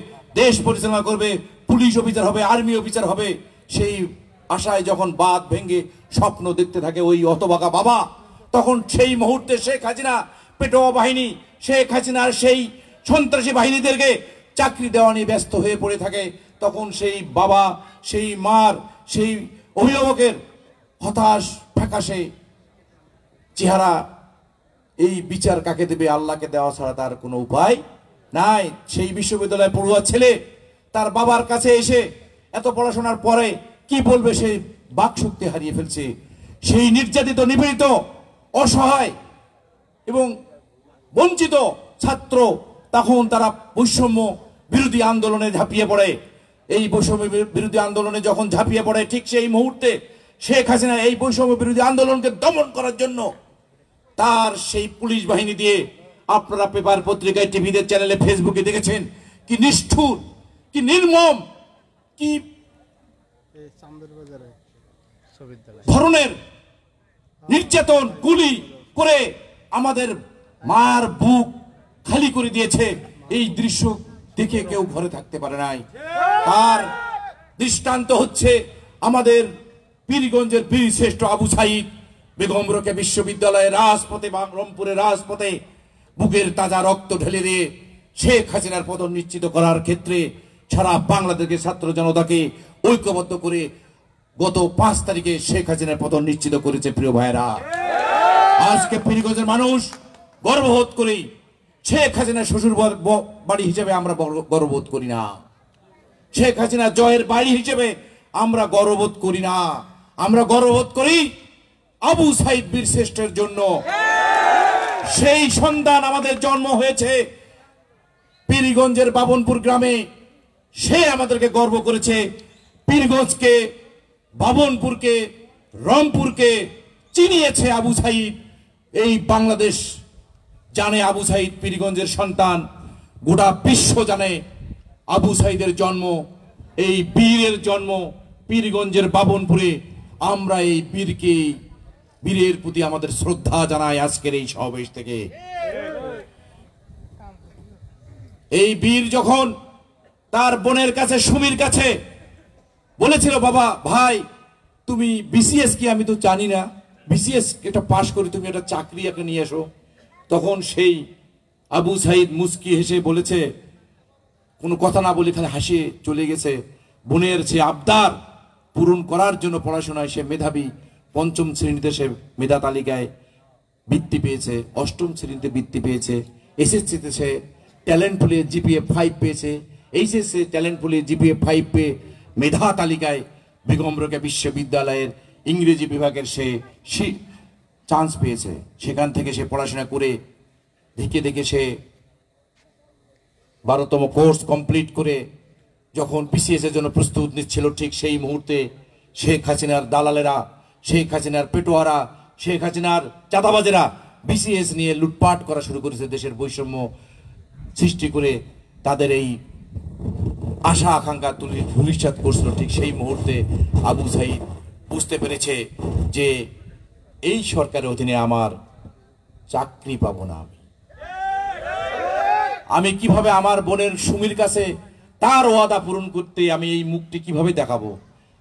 দেশ পরিচালনা করবে, পুলিশ অফিসার হবে, আর্মি অফিসার হবে, সেই আশায় যখন বাঁধ ভেঙে স্বপ্ন দেখতে থাকে ওই হতভাগা বাবা, তখন সেই মুহূর্তে শেখ হাসিনা পেটোয়া বাহিনী, শেখ হাসিনার সেই সন্ত্রাসী বাহিনীদেরকে চাকরি দেওয়া নিয়ে ব্যস্ত হয়ে পড়ে থাকে। তখন সেই বাবা, সেই মার, সেই অভিভাবকের হতাশ ফ্যাকাশে চেহারা, এই বিচার কাকে দেবে? আল্লাহকে দেওয়া ছাড়া তার কোনো উপায় নাই। সেই বিশ্ববিদ্যালয়ে পড়ুয়া ছেলে তার বাবার কাছে এসে এত পড়াশোনার পরে কি বলবে? সেই বাকশক্তি হারিয়ে ফেলছে। সেই নির্যাতিত, নিপীড়িত, অসহায় এবং বঞ্চিত ছাত্র তখন তারা বৈষম্য বিরোধী আন্দোলনে ঝাঁপিয়ে পড়ে। এই বৈষম্য বিরোধী আন্দোলনে যখন ঝাঁপিয়ে পড়ে, ঠিক সেই মুহূর্তে শেখ হাসিনা এই বৈষম্য বিরোধী আন্দোলনকে দমন করার জন্য তার সেই পুলিশ বাহিনী দিয়ে, আপনারা পেপার পত্রিকায়, টিভিতে, চ্যানেলে, ফেসবুকে দেখেছেন কি নিষ্ঠুর, কি নির্মম, কি ধরনের নির্যাতন, গুলি করে আমাদের মার বুক খালি করে দিয়েছে। এই দৃশ্য দেখে কেউ ঘরে থাকতে পারে নাই। তার দৃষ্টান্ত হচ্ছে আমাদের পীরগঞ্জের বীরশ্রেষ্ঠ আবু সাইদ। বেগম রোকেয়া বিশ্ববিদ্যালয়ের রাজপথে বা রংপুরের রাজপথে বুকের তাজা রক্ত ঢেলে দিয়ে শেখ হাসিনার পতন নিশ্চিত করার ক্ষেত্রে সারা বাংলাদেশের ছাত্র জনতাকে ঐক্যবদ্ধ করে গত ৫ তারিখে শেখ হাসিনার পতন নিশ্চিত করেছে। প্রিয় ভাইরা, আজকে পীরগঞ্জের মানুষ গর্ববোধ করি। শেখ হাসিনা শ্বশুর বাড়ি হিসেবে আমরা গর্ববোধ করি না। শেখ হাসিনা জয়ের বাড়ি হিসেবে আমরা গর্ববোধ করি না। আমরা গর্ববোধ করি আবু সাইদ বীরশ্রেষ্ঠের জন্য। সেই সন্তান আমাদের জন্ম হয়েছে পীরগঞ্জের বাবনপুর গ্রামে। সে আমাদেরকে গর্ব করেছে। পীরগঞ্জকে, বাবনপুরকে, রংপুরকে চিনিয়েছে আবু সাইদ। এই বাংলাদেশ জানে আবু সাইদ পীরগঞ্জের সন্তান। গোটা বিশ্ব জানে আবু সাইদের জন্ম, এই বীরের জন্ম পীরগঞ্জের বাবনপুরে। আমরা এই বীরের প্রতি আমাদের শ্রদ্ধা জানাই আজকের এই সমাবেশ থেকে। এই বীর যখন তার বোনের কাছে, সুমির কাছে বলেছিল, বাবা ভাই তুমি বিসিএস কি, আমি তো জানি না, বিসিএস এটা পাশ করে তুমি একটা চাকরি একটা নিয়ে এসো, তখন সেই আবু সাইদ মুস্কি হেসে বলেছে, কোনো কথা না বলে খালি হাসিয়ে চলে গেছে। বোনের সে আবদার পূরণ করার জন্য পড়াশোনায় সে মেধাবী। ৫ম শ্রেণীতে সে মেধা তালিকায় বৃত্তি পেয়েছে, ৮ম শ্রেণীতে বৃত্তি পেয়েছে, এসএসসিতে সে ট্যালেন্ট পুলে জিপিএ 5 পেয়েছে, এইচএসসি ট্যালেন্ট পুলে জিপিএ 5 পেয়ে মেধা তালিকায় বেগম রোকেয়া বিশ্ববিদ্যালয়ের ইংরেজি বিভাগের সে চান্স পেয়েছে। সেখান থেকে সে পড়াশোনা করে দেখে দেখে সে 12তম কোর্স কমপ্লিট করে যখন বিসিএস এর জন্য প্রস্তুত নিচ্ছিল, ঠিক সেই মুহূর্তে শেখ হাসিনার দালালেরা, শেখ হাসিনার পেটোয়ারা, শেখ হাসিনার চাঁদাবাজেরা বিসিএস নিয়ে লুটপাট করা শুরু করেছে। দেশের বৈষম্য সৃষ্টি করে তাদের এই আশা আকাঙ্ক্ষা ধূলিসাৎ করছিল। ঠিক সেই মুহূর্তে আবু সাইদ বুঝতে পেরেছে যে এই সরকারের অধীনে আমার চাকরি পাবো না। আমি কিভাবে আমার বোনের সুমির কাছে তার ওয়াদা পূরণ করতে আমি এই মুখটি কিভাবে দেখাবো?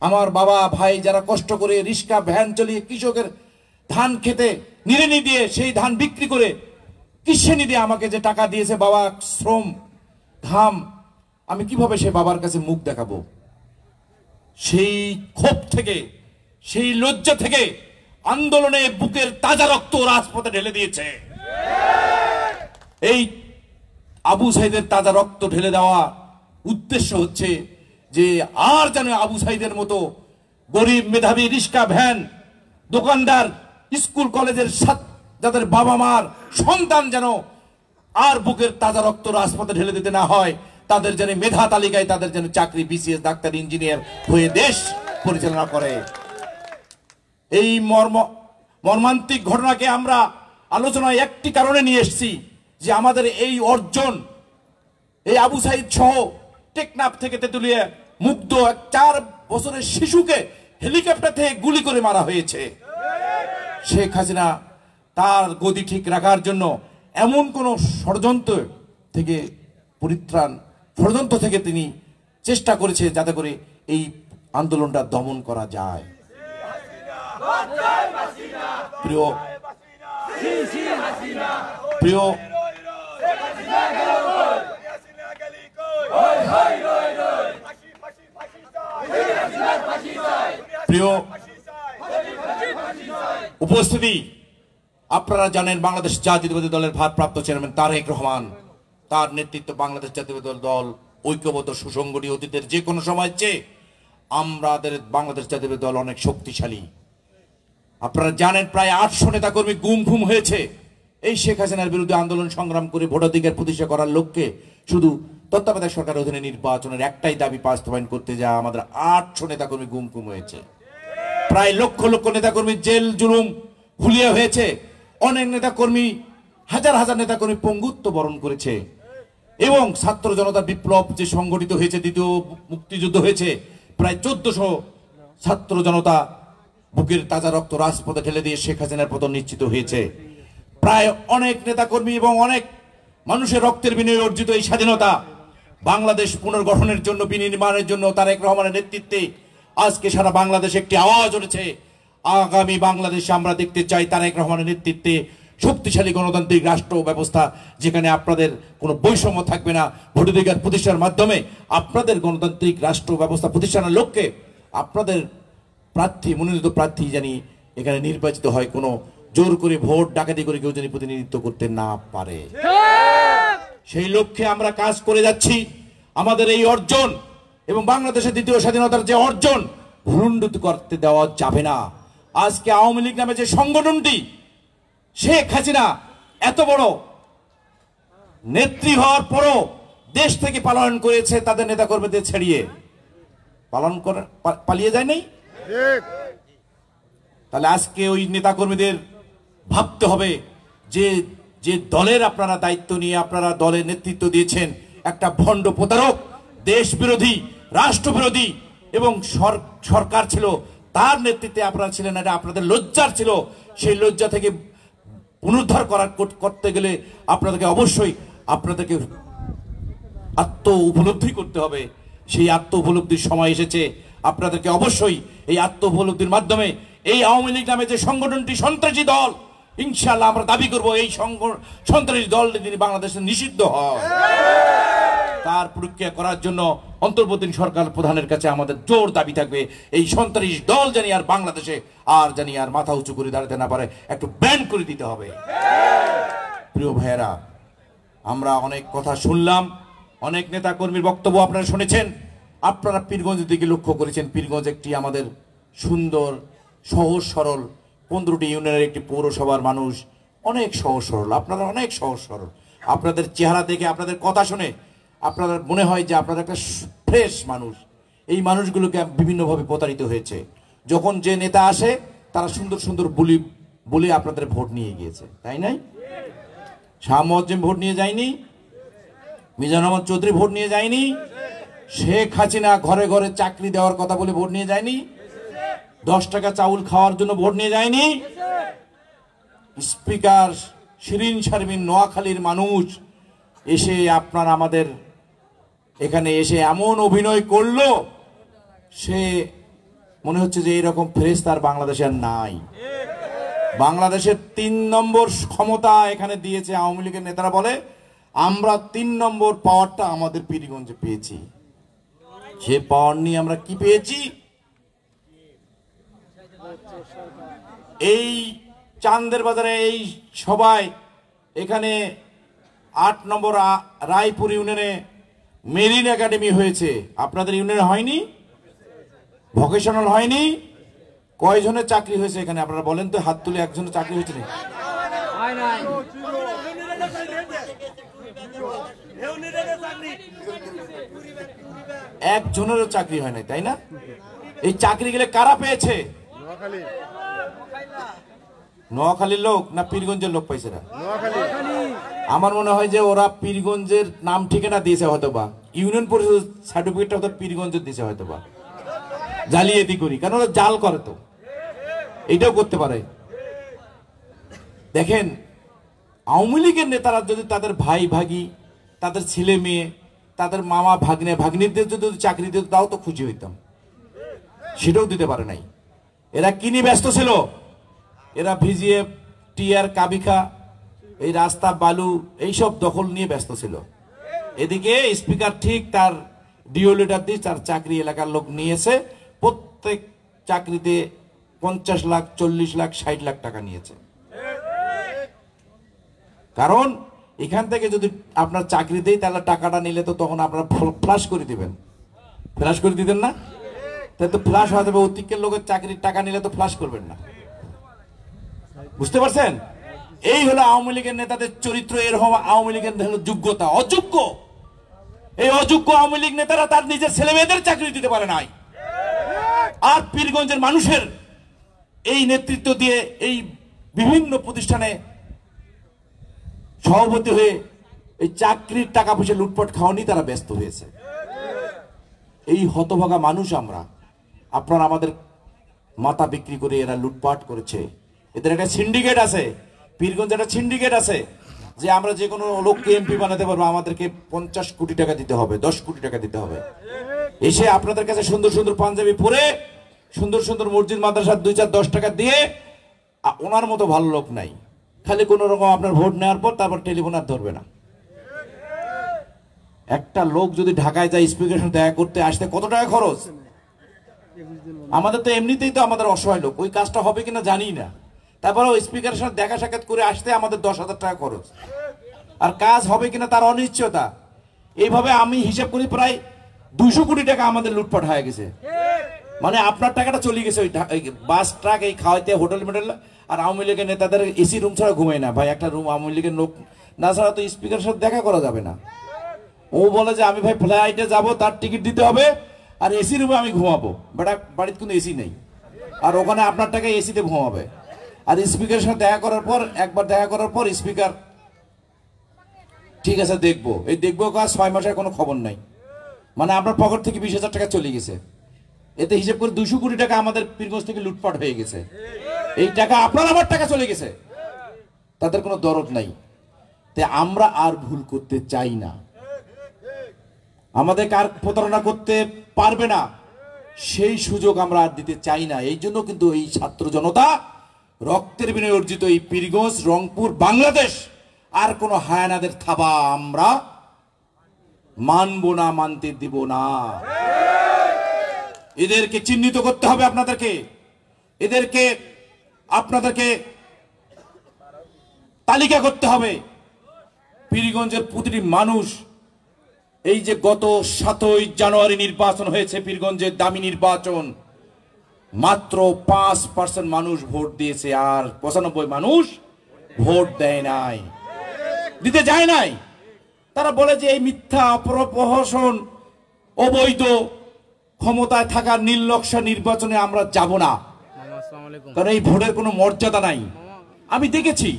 আমার বাবা ভাই যারা কষ্ট করে রিক্সা ভ্যান চালিয়ে কৃষকের ধান খেতে নিড়ানি দিয়ে সেই ধান বিক্রি করে কিষেনি দিয়ে আমাকে যে টাকা দিয়েছে, বাবা শ্রম ঘাম, আমি কিভাবে সে বাবার কাছে মুখ দেখাবো? সেই ক্ষোভ থেকে, সেই লজ্জা থেকে আন্দোলনে বুকের তাজা রক্ত রাজপথে ঢেলে দিয়েছে। এই আবু সাইদের তাজা রক্ত ঢেলে দেওয়া উদ্দেশ্য হচ্ছে যে আর যেন আবু সাইদের মতো গরিব মেধাবী রিক্সা ভ্যান দোকানদার স্কুল কলেজের যাদের বাবা মার সন্তান যেন আর বুকের তাজা রক্ত রাজপথে ঢেলে দিতে না হয়। তাদের যেন মেধা তালিকায় তাদের যেন চাকরি, বিসিএস, ডাক্তার, ইঞ্জিনিয়ার হয়ে দেশ পরিচালনা করে। এই মর্মান্তিক ঘটনাকে আমরা আলোচনায় একটি কারণে নিয়ে এসেছি যে আমাদের এই অর্জন, এই আবু সাইদ সহ টেকনাফ থেকে তেতুলিয়া মুগ্ধ 4 বছরের শিশুকে হেলিকপ্টার থেকে গুলি করে মারা হয়েছে। শেখ হাসিনা তার গদি ঠিক রাখার জন্য এমন কোন ষড়যন্ত্র থেকে তিনি চেষ্টা করেছে যাতে করে এই আন্দোলনটা দমন করা যায়। প্রিয় প্রিয় প্রিয় উপস্থিতি, আপনারা জানেন বাংলাদেশ জাতীয়তাবাদী দলের ভারপ্রাপ্ত চেয়ারম্যান তারেক রহমান, তার নেতৃত্ব বাংলাদেশ জাতীয়তাবাদী দল ঐক্যবদ্ধ সুসংগঠিত অতীতের যে কোনো সময় চেয়ে আমাদের বাংলাদেশ জাতীয়তাবাদী দল অনেক শক্তিশালী। আপনারা জানেন প্রায় 800 নেতাকর্মী গুম হয়েছে এই শেখ হাসিনার বিরুদ্ধে আন্দোলন সংগ্রাম করে ভোটাধিকার প্রতিষ্ঠা করার লক্ষ্যে। শুধু তত্ত্বাবধায়ক সরকারের অধীনে নির্বাচনের একটাই দাবি বাস্তবায়ন করতে যা আমাদের 800 নেতাকর্মী গুম হয়েছে। প্রায় লক্ষ লক্ষ নেতাকর্মী জেল জুলুম হুলিয়া হয়েছে, অনেক নেতাকর্মী হাজার হাজার নেতাকর্মী পঙ্গুত্ব বরণ করেছে, এবং ছাত্র জনতা বিপ্লব যে সংগঠিত হয়েছে, দ্বিতীয় মুক্তিযুদ্ধ হয়েছে, প্রায় 1400 ছাত্র জনতা বুকের তাজা রক্ত রাজপথে ঠেলে দিয়ে শেখ হাসিনার পতন নিশ্চিত হয়েছে। প্রায় অনেক নেতাকর্মী এবং অনেক মানুষের রক্তের বিনিময়ে অর্জিত এই স্বাধীনতা বাংলাদেশ পুনর্গঠনের জন্য, বিনির্মাণের জন্য তারেক রহমানের নেতৃত্বে আজকে সারা বাংলাদেশে একটি আওয়াজ উঠেছে। আগামী বাংলাদেশে আমরা দেখতে চাই তারেক রহমানের নেতৃত্বে শক্তিশালী গণতান্ত্রিক রাষ্ট্র ব্যবস্থা, যেখানে আপনাদের কোনো বৈষম্য থাকবে না। ভোটাধিকার প্রতিষ্ঠার মাধ্যমে আপনাদের গণতান্ত্রিক রাষ্ট্র ব্যবস্থা প্রতিষ্ঠানের লক্ষ্যে আপনাদের প্রার্থী, মনোনীত প্রার্থী জানি এখানে নির্বাচিত হয়, কোনো জোর করে ভোট ডাকাতি করে কেউ যেন প্রতিনিধিত্ব করতে না পারে, সেই লক্ষ্যে আমরা কাজ করে যাচ্ছি। আমাদের এই অর্জন এবং বাংলাদেশের দ্বিতীয় স্বাধীনতার যে অর্জন ভুলুণ্ঠিত করতে দেওয়া যাবে না। আজকে আওয়ামী লীগ নামে যে সংগঠনটি শেখ হাসিনা এত বড় নেত্রী হওয়ার পরও দেশ থেকে পালায়ন করেছে, তাদের নেতাকর্মীদের ছাড়িয়ে পালিয়ে যায় নাই, তাহলে আজকে ওই নেতাকর্মীদের ভাবতে হবে যে যে দলের আপনারা দায়িত্ব নিয়ে আপনারা দলের নেতৃত্ব দিয়েছেন, একটা ভণ্ড প্রতারক, দেশ বিরোধী, রাষ্ট্র বিরোধী এবং সরকার ছিল, তার নেতৃত্বে আপনারা ছিলেন। এটা আপনাদের লজ্জার ছিল। সেই লজ্জা থেকে পুনরুদ্ধার করতে গেলে আপনাদেরকে অবশ্যই আপনাদেরকে আত্ম উপলব্ধি করতে হবে। সেই আত্ম উপলব্ধির সময় এসেছে। আপনাদেরকে অবশ্যই এই আত্ম উপলব্ধির মাধ্যমে এই আওয়ামী লীগ নামে যে সংগঠনটি সন্ত্রাসী দল, ইনশাআল্লাহ আমরা দাবি করব এই সন্ত্রাসী দলটি যদি বাংলাদেশে নিষিদ্ধ হয়, তার প্রক্রিয়া করার জন্য অন্তর্বর্তী সরকার প্রধানের কাছে আমাদের জোর দাবি থাকবে, এই সন্ত্রাসী দল জানি আর বাংলাদেশে আর জানি আর মাথা উঁচু করে দাঁড়াতে না পারে, একটু ব্যান করে দিতে হবে। প্রিয় ভাইয়েরা, আমরা অনেক কথা শুনলাম, অনেক নেতা কর্মীর বক্তব্য আপনারা শুনেছেন। আপনারা পীরগঞ্জের দিকে লক্ষ্য করেছেন। পীরগঞ্জ একটি আমাদের সুন্দর, সহজ সরল 15টি ইউনিয়নের একটি পৌরসভার মানুষ, অনেক সহজ সরল। আপনারা অনেক সহজ সরল। আপনাদের চেহারা দেখে, আপনাদের কথা শুনে আপনাদের মনে হয় যে আপনারা একটা ফ্রেশ মানুষ। এই মানুষগুলোকে বিভিন্নভাবে প্রতারিত হয়েছে। যখন যে নেতা আসে তারা সুন্দর সুন্দর বলে আপনাদের ভোট নিয়ে গিয়েছে, তাই নাই? শাহ মুয়াজ্জেম ভোট নিয়ে যায়নি, মিজানুর রহমান চৌধুরী ভোট নিয়ে যায়নি, শেখ হাসিনা ঘরে ঘরে চাকরি দেওয়ার কথা বলে ভোট নিয়ে যায়নি, 10 টাকা চাউল খাওয়ার জন্য ভোট নিয়ে যায়নি। স্পিকার শিরিন শারমিন নোয়াখালীর মানুষ এসে আপনার আমাদের এখানে এসে এমন অভিনয় করলো, সে মনে হচ্ছে যে এরকম ফেরেশতা আর বাংলাদেশে আর নাই। বাংলাদেশের 3 নম্বর ক্ষমতা এখানে দিয়েছে আওয়ামী লীগের নেতারা। বলে আমরা 3 নম্বর পাওয়ারটা আমাদের পীরগঞ্জে পেয়েছি। সে পাওয়ার নিয়ে আমরা কি পেয়েছি? এই চান্দের বাজারে এই সবাই এখানে 8 নম্বর রায়পুর ইউনিয়নে মেরিন একাডেমি হয়েছে। আপনাদের ইউনিয়নে হয়নি? ভোকেশনাল হয়নি? কয়জনের চাকরি হয়েছে এখানে আপনারা বলেন তো, হাত তুলে। একজনের চাকরি হয়েছে না? একজনেরও চাকরি হয় নাই, তাই না? এই চাকরি গেলে কারা পেয়েছে? নোয়াখালীর লোক না পীরগঞ্জের লোক পাইছে না? আমার মনে হয় যে ওরা পীরগঞ্জের নাম ঠিকানা দিয়েছে হয়তো, বা ইউনিয়ন পরিষদ সার্টিফিকেটটা হয়তো পীরগঞ্জের দিয়েছে হয়তো, বা জালিয়াতি করি, কারণ ওরা জাল করে, তো এটাও করতে পারে। দেখেন, আওয়ামী লীগের নেতারা যদি তাদের ভাই ভাগি, তাদের ছেলে মেয়ে, তাদের মামা ভাগ্নে ভাগ্নিদের যদি চাকরি দিত, তাও তো খুশি হইতাম। সেটাও দিতে পারে নাই। এরা কি নিয়ে ব্যস্ত ছিল? এরা ভিজিএফ, টিআর, কাবিখা, এই রাস্তা বালু এইসব দখল নিয়ে ব্যস্ত ছিল। এদিকে স্পিকার ঠিক তার ডিও লিটার দিয়ে তার চাকরি এলাকার লোক নিয়েছে, প্রত্যেক চাকরিতে 50 লাখ, 40 লাখ, 60 লাখ টাকা নিয়েছে। কারণ এখান থেকে যদি আপনার চাকরি দেয়, তাহলে টাকাটা নিলে তো তখন আপনারা ফ্লাশ করে দিবেন। ফ্লাশ করে দিতেন না? তাই তো ফ্লাশ হয়ে যাবে। অতিকের লোকের চাকরির টাকা নিলে তো ফ্লাশ করবেন না। বুঝতে পারছেন? এই হলো আওয়ামী লীগের নেতাদের চরিত্র। এর আওয়ামী লীগের হলো যোগ্যতা। অযোগ্য, এই অযোগ্য আওয়ামী লীগ নেতারা তার নিজের ছেলে মেয়েদের চাকরি দিতে পারে নাই। আর পীরগঞ্জের মানুষের এই নেতৃত্ব দিয়ে এই বিভিন্ন প্রতিষ্ঠানে সভাপতি হয়ে এই চাকরির টাকা পয়সা লুটপাট খাওয়ানি তারা ব্যস্ত হয়েছে। এই হতভাগা মানুষ আমরা, আপনারা আমাদের মাথা বিক্রি করে এরা লুটপাট করেছে। এদের একটা সিন্ডিকেট আছে, পীরগঞ্জে একটা সিন্ডিকেট আছে যে আমরা যে কোনো লোককে এমপি বানাতে পারবো, আমাদেরকে 50 কোটি টাকা দিতে হবে, 10 কোটি টাকা দিতে হবে। এসে আপনাদের কাছে সুন্দর সুন্দর পাঞ্জাবি পরে সুন্দর সুন্দর মসজিদ মাদ্রাসার 2-4-10 টাকা দিয়ে, ওনার মতো ভালো লোক নাই। খালি কোন রকম আপনার ভোট নেওয়ার পর তারপর টেলিফোন আর ধরবে না। একটা লোক যদি ঢাকায় যায় স্পিকারের সাথে দেখা করতে আসতে কত টাকা খরচ? আমাদের তো এমনিতেই তো আমাদের অসহায় লোক, ওই কাজটা হবে কিনা জানি না, তারপরে ওই স্পিকারের সাথে দেখা সাক্ষাৎ করে আসতে আমাদের 10,000 টাকা খরচ, আর কাজ হবে কিনা তার অনিশ্চয়তা। এইভাবে আমি হিসাব করি প্রায় 200 কোটি টাকা আমাদের লুটপাট হয়ে গেছে। মানে আপনার টাকাটা চলে গেছে ওই বাস ট্রাক এই খাওয়াইতে, হোটেল মেটেল। আর আওয়ামী লীগের নেতাদের এসি রুম ছাড়া ঘুমায় না ভাই, একটা রুম আওয়ামী লীগের লোক না ছাড়া তো স্পিকারের সাথে দেখা করা যাবে না। ও বলে যে আমি ভাই ফ্লাইটে যাব, তার টিকিট দিতে হবে, আর এসি রুমে আমি ঘুমাবো। বাড়িতে কোনো এসি নেই, আর ওখানে আপনার টাকা এসিতে ঘুমাবে। আর স্পিকারের সাথে দেখা করার পর, একবার দেখা করার পর স্পিকার ঠিক আছে দেখবো, এই দেখবো কাজ 6 মাসের কোনো খবর নাই। মানে আপনার পকেট থেকে 20,000 টাকা চলে গেছে। এতে হিসেব করে 200 কোটি টাকা আমাদের পীরগঞ্জ থেকে লুটপাট হয়ে গেছে। এই টাকা আপনার আমার টাকা চলে গেছে, তাদের কোনো দরদ নাই। তাই আমরা আর ভুল করতে চাই না, আমাদের কার প্রতারণা করতে পারবে না সেই সুযোগ আমরা আর দিতে চাই না। এই জন্য কিন্তু এই ছাত্র জনতা রক্তের বিনিময়ে অর্জিত এই পীরগঞ্জ, রংপুর, বাংলাদেশ আর কোন হায়ানাদের থাবা আমরা মানব না, মানতে দিব না। এদেরকে চিহ্নিত করতে হবে আপনাদেরকে, আপনাদেরকে তালিকা করতে হবে। পীরগঞ্জের প্রতিটি মানুষ, এই যে গত 7ই জানুয়ারি নির্বাচন হয়েছে, পীরগঞ্জের দামি নির্বাচন, মাত্র 5% মানুষ ভোট দিয়েছে, আর 95 মানুষ ভোট দেয় নাই, দিতে যায় নাই। তারা বলে যে এই মিথ্যা অপপ্রহসন, অবৈধ ক্ষমতায় থাকার নির্লক্ষ্য নির্বাচনে আমরা যাব না, কারণ এই ভোটের কোনো মর্যাদা নাই। আমি দেখেছি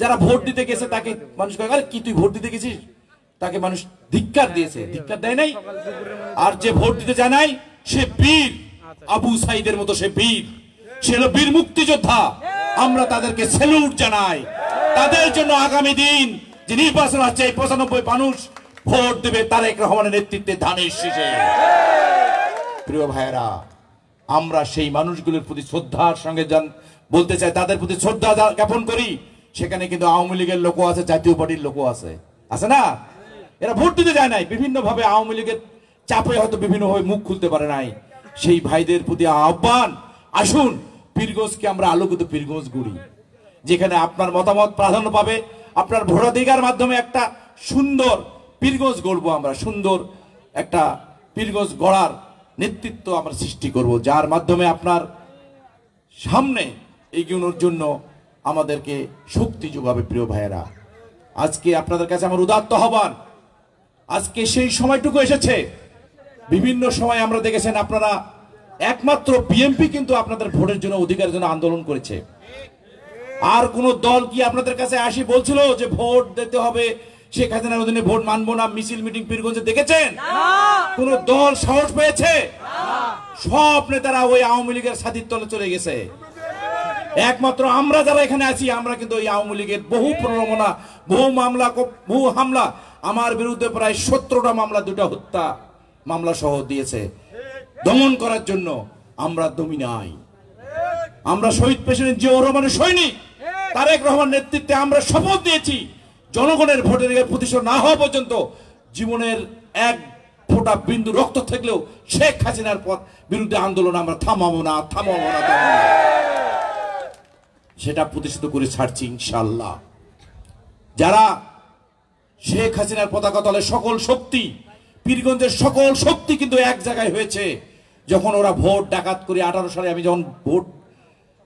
যারা ভোট দিতে গেছে তাকে মানুষ কয়, আরে কি তুই ভোট দিতে গেছিস? তাকে মানুষ ধিক্কার দিয়েছে, ধিক্কার দেয় নাই। আর যে ভোট দিতে যায় নাই সে বীর, আবু সাইদের মতো সে বীর, সে হলো বীর মুক্তিযোদ্ধা। আমরা তাদেরকে স্যালুট জানাই। তাদের জন্য আগামী দিন যে নির্বাচন আছে, এই 95 মানুষ ভোট দেবে তারেক রহমানের নেতৃত্বে ধানের শীষে। প্রিয় ভাইয়েরা, আমরা সেই মানুষগুলোর প্রতি শ্রদ্ধার সঙ্গে বলতে চাই, তাদের প্রতি শ্রদ্ধা জ্ঞাপন করি। সেখানে কিন্তু আওয়ামী লীগের লোকও আছে, জাতীয় পার্টির লোকও আছে, আছে না? এরা ভোট দিতে যায় নাই, বিভিন্ন ভাবে আওয়ামী লীগের চাপে হয়তো বিভিন্ন ভাবে মুখ খুলতে পারে নাই। সেই ভাইদের প্রতি আহ্বান, আসুন পীরগঞ্জকে আমরা আলোকিত পীরগঞ্জ গড়ি, যেখানে আপনার মতামত প্রাধান্য পাবে। আপনার ভোটাধিকার মাধ্যমে একটা সুন্দর পীরগঞ্জ গড়বো আমরা, সুন্দর একটা পীরগঞ্জ গড়ার নেতৃত্ব আমরা সৃষ্টি করব, যার মাধ্যমে আপনার সামনে এগোনোর জন্য আমাদেরকে শক্তি যোগাবে। প্রিয় ভাইয়েরা, আজকে আপনাদের কাছে আমার উদাত্ত আহ্বান, আজকে সেই সময়টুকু এসেছে। বিভিন্ন সময় আমরা দেখেছেন আপনারা, একমাত্র বিএনপি কিন্তু আপনাদের ভোটের জন্য, অধিকারের জন্য আন্দোলন করেছে। আর কোন দল কি আপনাদের কাছে আসি বলছিল যে ভোট দিতে হবে, শেখ হাসিনার অধীনে ভোট মানবো না, মিছিল মিটিং পীরগঞ্জে দেখেছেন? কোন দল সাহস পেয়েছে? সব নেতারা ওই আওয়ামী লীগের ছাতির তলে চলে গেছে। একমাত্র আমরা যারা এখানে আছি, আমরা কিন্তু ওই আওয়ামী লীগের বহু প্রলোভনা, বহু মামলা, বহু হামলা, আমার বিরুদ্ধে প্রায় 17টা মামলা, 2টা হত্যা মামলা সহ দিয়েছে দমন করার জন্য। আমরা দমি নাই, আমরা শহীদ প্রেসিডেন্ট জিয়াউর রহমানের সৈনিক। তারেক রহমান নেতৃত্বে আমরা শপথ নিয়েছি, জনগণের ভোটের প্রতিশোধ না হওয়া পর্যন্ত জীবনের এক ফোঁটা বিন্দু রক্ত থাকলেও শেখ হাসিনার বিরুদ্ধে আন্দোলন আমরা থামাবো না, থামাবো না। সেটা প্রতিষ্ঠিত করে ছাড়ছি ইনশাআল্লাহ। যারা শেখ হাসিনার পতাকা তলে সকল শক্তি, পীরগঞ্জের সকল শক্তি কিন্তু এক জায়গায় হয়েছে যখন ওরা ভোট ডাকাত করে। 18 সালে আমি যখন ভোট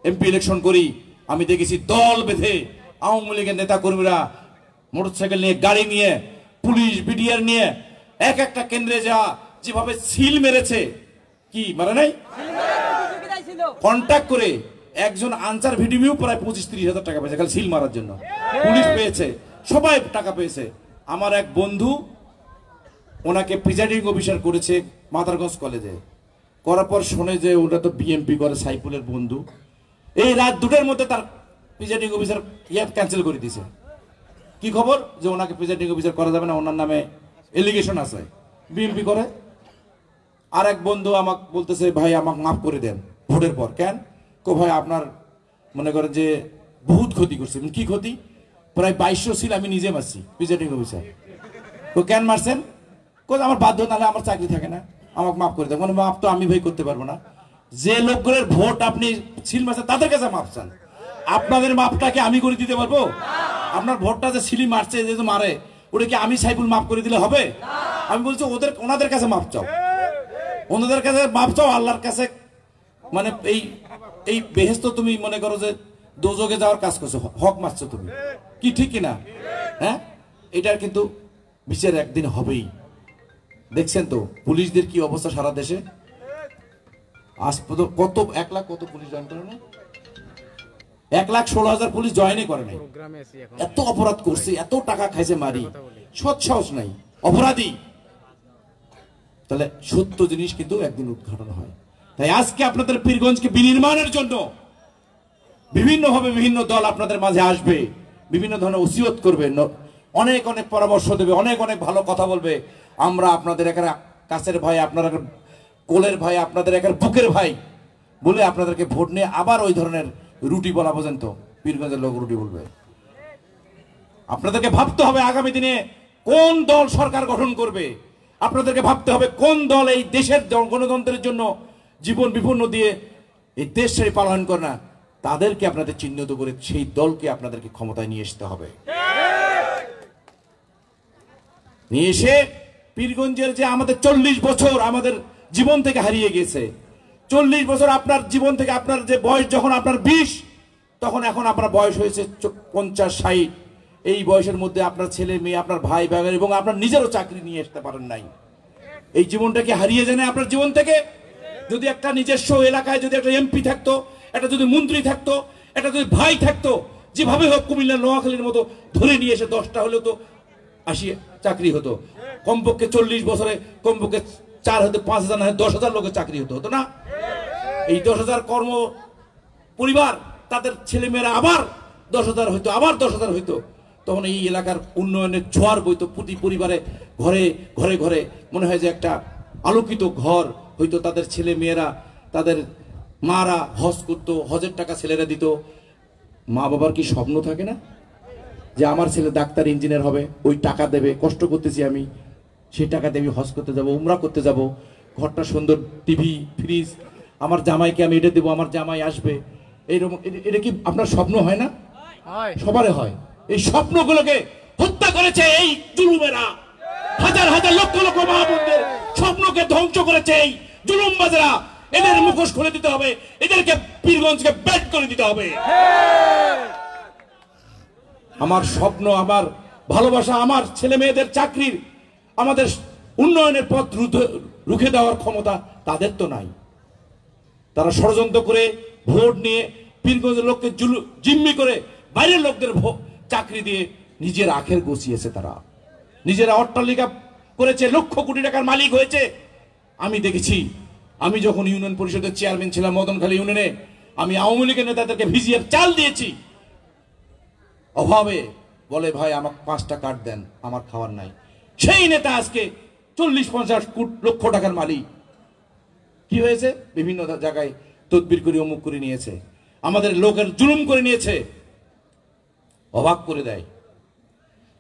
এমপি ইলেকশন করি, আমি দেখেছি দল বেঁধে আওয়ামী লীগের নেতা কর্মীরা মোটরসাইকেল নিয়ে, গাড়ি নিয়ে, পুলিশ বিডিআর নিয়ে এক একটা কেন্দ্রে যা যেভাবে সিল মেরেছে, কি মারা নাই, কন্ট্যাক্ট করে একজন আনসার ভিডিও প্রায় 25-30 হাজার টাকা পেয়েছে খালি সিল মারার জন্য। পুলিশ পেয়েছে, সবাই টাকা পেয়েছে। আমার এক বন্ধু ওনাকে প্রিজাইডিং অফিসার করেছে মাদারগঞ্জ কলেজে, করার পর শুনে যে ওটা তো বিএমপি করে সাইফুলের বন্ধু, এই রাত 2টার মধ্যে তার প্রিজাইডিং অফিসার ক্যান্সেল করে দিয়েছে। কি খবর যে ওনাকে প্রিজাইডিং অফিসার করা যাবে না, ওনার নামে এলিগেশন আছে, বিএমপি করে। আর এক বন্ধু আমাকে বলতেছে ভাই আমাকে মাফ করে দেন ভোটের পর। কেন? কো ভাই আপনার মনে করেন যে বহুত ক্ষতি করছে। কি ক্ষতি? প্রায় 2200 সিল আমি নিজে মারছি প্রিজাইডিং অফিসার। তো কেন মারছেন? কোথাও আমার বাধ্য, নাহলে আমার চাকরি থাকে না, আমাকে মাফ করে দেন। মানে মাফ তো আমি ভাই করতে পারবো না। যে লোকগুলোর ভোট আপনি সিল মারছেন তাদের কাছে মাফ চান, আপনাদের মাপটাকে আমি করে দিতে পারবো? আপনার ভোটটা যে সিলি মারছে, যে মারে, ওটা কি আমি সাইফুল মাফ করে দিলে হবে? আমি বলছি ওনাদের কাছে মাপ চাও, ওনাদের কাছে মাপ চাও, আল্লাহর কাছে। মানে এই বেহেশত তুমি মনে করো যে দোজকে যাওয়ার কাজ করছো, হক মারছো তুমি, কি ঠিক কিনা? হ্যাঁ, এটার কিন্তু বিচার একদিন হবেই। দেখছেন তো পুলিশদের কি অবস্থা সারা দেশে। আজ কত 1 লাখ কত পুলিশ জয়েন করে না, 1,16,000 পুলিশ জয়েনই করে নাই। এত অপরাধ করছে, এত টাকা খাইছে মারি, সৎসাহস নাই, অপরাধী। তাহলে সত্য জিনিস কিন্তু একদিন উদ্ঘাটন হয়। তাই আজকে আপনাদের পীরগঞ্জকে বিনির্মাণের জন্য বিভিন্নভাবে বিভিন্ন দল আপনাদের মাঝে আসবে, বিভিন্ন ধরনের ওসিয়ত করবে, অনেক অনেক পরামর্শ দেবে, অনেক অনেক ভালো কথা বলবে। আমরা আপনাদের একেবারে কাছের ভাই, আপনারা কোলের ভাই, আপনাদের একেবারে বুকের ভাই বলে আপনাদেরকে ভোট নিয়ে আবার ওই ধরনের রুটি বলা পর্যন্ত পীরগঞ্জের লোক রুটি বলবে। আপনাদেরকে ভাবতে হবে আগামী দিনে কোন দল সরকার গঠন করবে। আপনাদেরকে ভাবতে হবে কোন দল এই দেশের গণতন্ত্রের জন্য জীবন বিপন্ন দিয়ে এই দেশ ছেড়ে পালন করে না, তাদেরকে আপনাদের চিহ্নিত করে সেই দলকে আপনাদেরকে ক্ষমতায় নিয়ে আসতে হবে। নিয়ে এসে পীরগঞ্জের যে আমাদের 40 বছর আমাদের জীবন থেকে হারিয়ে গেছে, 40 বছর আপনার জীবন থেকে, আপনার যে বয়স যখন আপনার 20, তখন এখন আপনার বয়স হয়েছে 50-60। এই বয়সের মধ্যে আপনার ছেলে মেয়ে, আপনার ভাই ভাই এবং আপনার নিজেরও চাকরি নিয়ে আসতে পারেন নাই। এই জীবনটাকে হারিয়ে যায় না আপনার জীবন থেকে? যদি একটা নিজস্ব এলাকায় যদি একটা এমপি থাকতো, একটা যদি মন্ত্রী থাকতো, একটা যদি ভাই থাকতো, যেভাবে হোক কুমিল্লা নোয়াখালীর মতো ধরে নিয়ে এসে 10টা হলেও তো 80 চাকরি হতো। কমপক্ষে 40 বছরে কমপক্ষে 4 হতে 5,000 না 10,000 লোকের চাকরি হতো না? এই 10,000 কর্ম পরিবার, তাদের ছেলেমেয়েরা আবার 10,000 হইতো, আবার 10,000 হইতো। তখন এই এলাকার উন্নয়নের ছোঁয়ার বইতো, প্রতি পরিবারে ঘরে ঘরে ঘরে মনে হয় যে একটা আলোকিত ঘর হইতো। তাদের ছেলে মেয়েরা, তাদের মারা হজ করতো, হজের টাকা ছেলেরা দিত। মা বাবার কি স্বপ্ন থাকে না যে আমার ছেলে ডাক্তার ইঞ্জিনিয়ার হবে, ওই টাকা দেবে, কষ্ট করতেছি আমি, সেই টাকা দেবে হজ করতে যাব, উমরা করতে যাব, ঘরটা সুন্দর, টিভি ফ্রিজ, আমার জামাইকে আমি এটা দেবো, আমার জামাই আসবে, এইরকম। এটা কি আপনার স্বপ্ন হয় না? সবারই হয়। এই স্বপ্নগুলোকে হত্যা করেছে এই জুলুমেরা, হাজার হাজার লক্ষ লক্ষ মা বোনদের স্বপ্নকে ধ্বংস করেছে এই জুলুমবাজরা। এদের মুখোশ খুলে দিতে হবে, এদেরকে পীরগঞ্জকে ব্যাট করে দিতে হবে। আমার স্বপ্ন, আমার ভালোবাসা, আমার ছেলে মেয়েদের চাকরির, আমাদের উন্নয়নের পথ রুখে দেওয়ার ক্ষমতা তাদের তো নাই। তারা ষড়যন্ত্র করে ভোট নিয়ে পীরগঞ্জের লোককে জিম্মি করে বাইরের লোকদের চাকরি দিয়ে নিজের আখের গছিয়েছে। তারা নিজেরা অট্টালিকা করেছে, লক্ষ কোটি টাকার মালিক হয়েছে। আমি দেখেছি, আমি যখন ইউনিয়ন পরিষদের চেয়ারম্যান ছিলাম মদনখালী ইউনিয়নে, আমি আওয়ামী লীগের নেতাদেরকে ভিজিএফ চাল দিয়েছি। অভাবে বলে ভাই আমাকে 5টা কার্ড দেন, আমার খাওয়ার নাই। সেই নেতা আজকে 40-50 লক্ষ টাকার মালিক। কি হয়েছে? বিভিন্ন জায়গায় তদবির করে অমুক করে নিয়েছে, আমাদের লোকের জুলুম করে নিয়েছে, অবাক করে দেয়।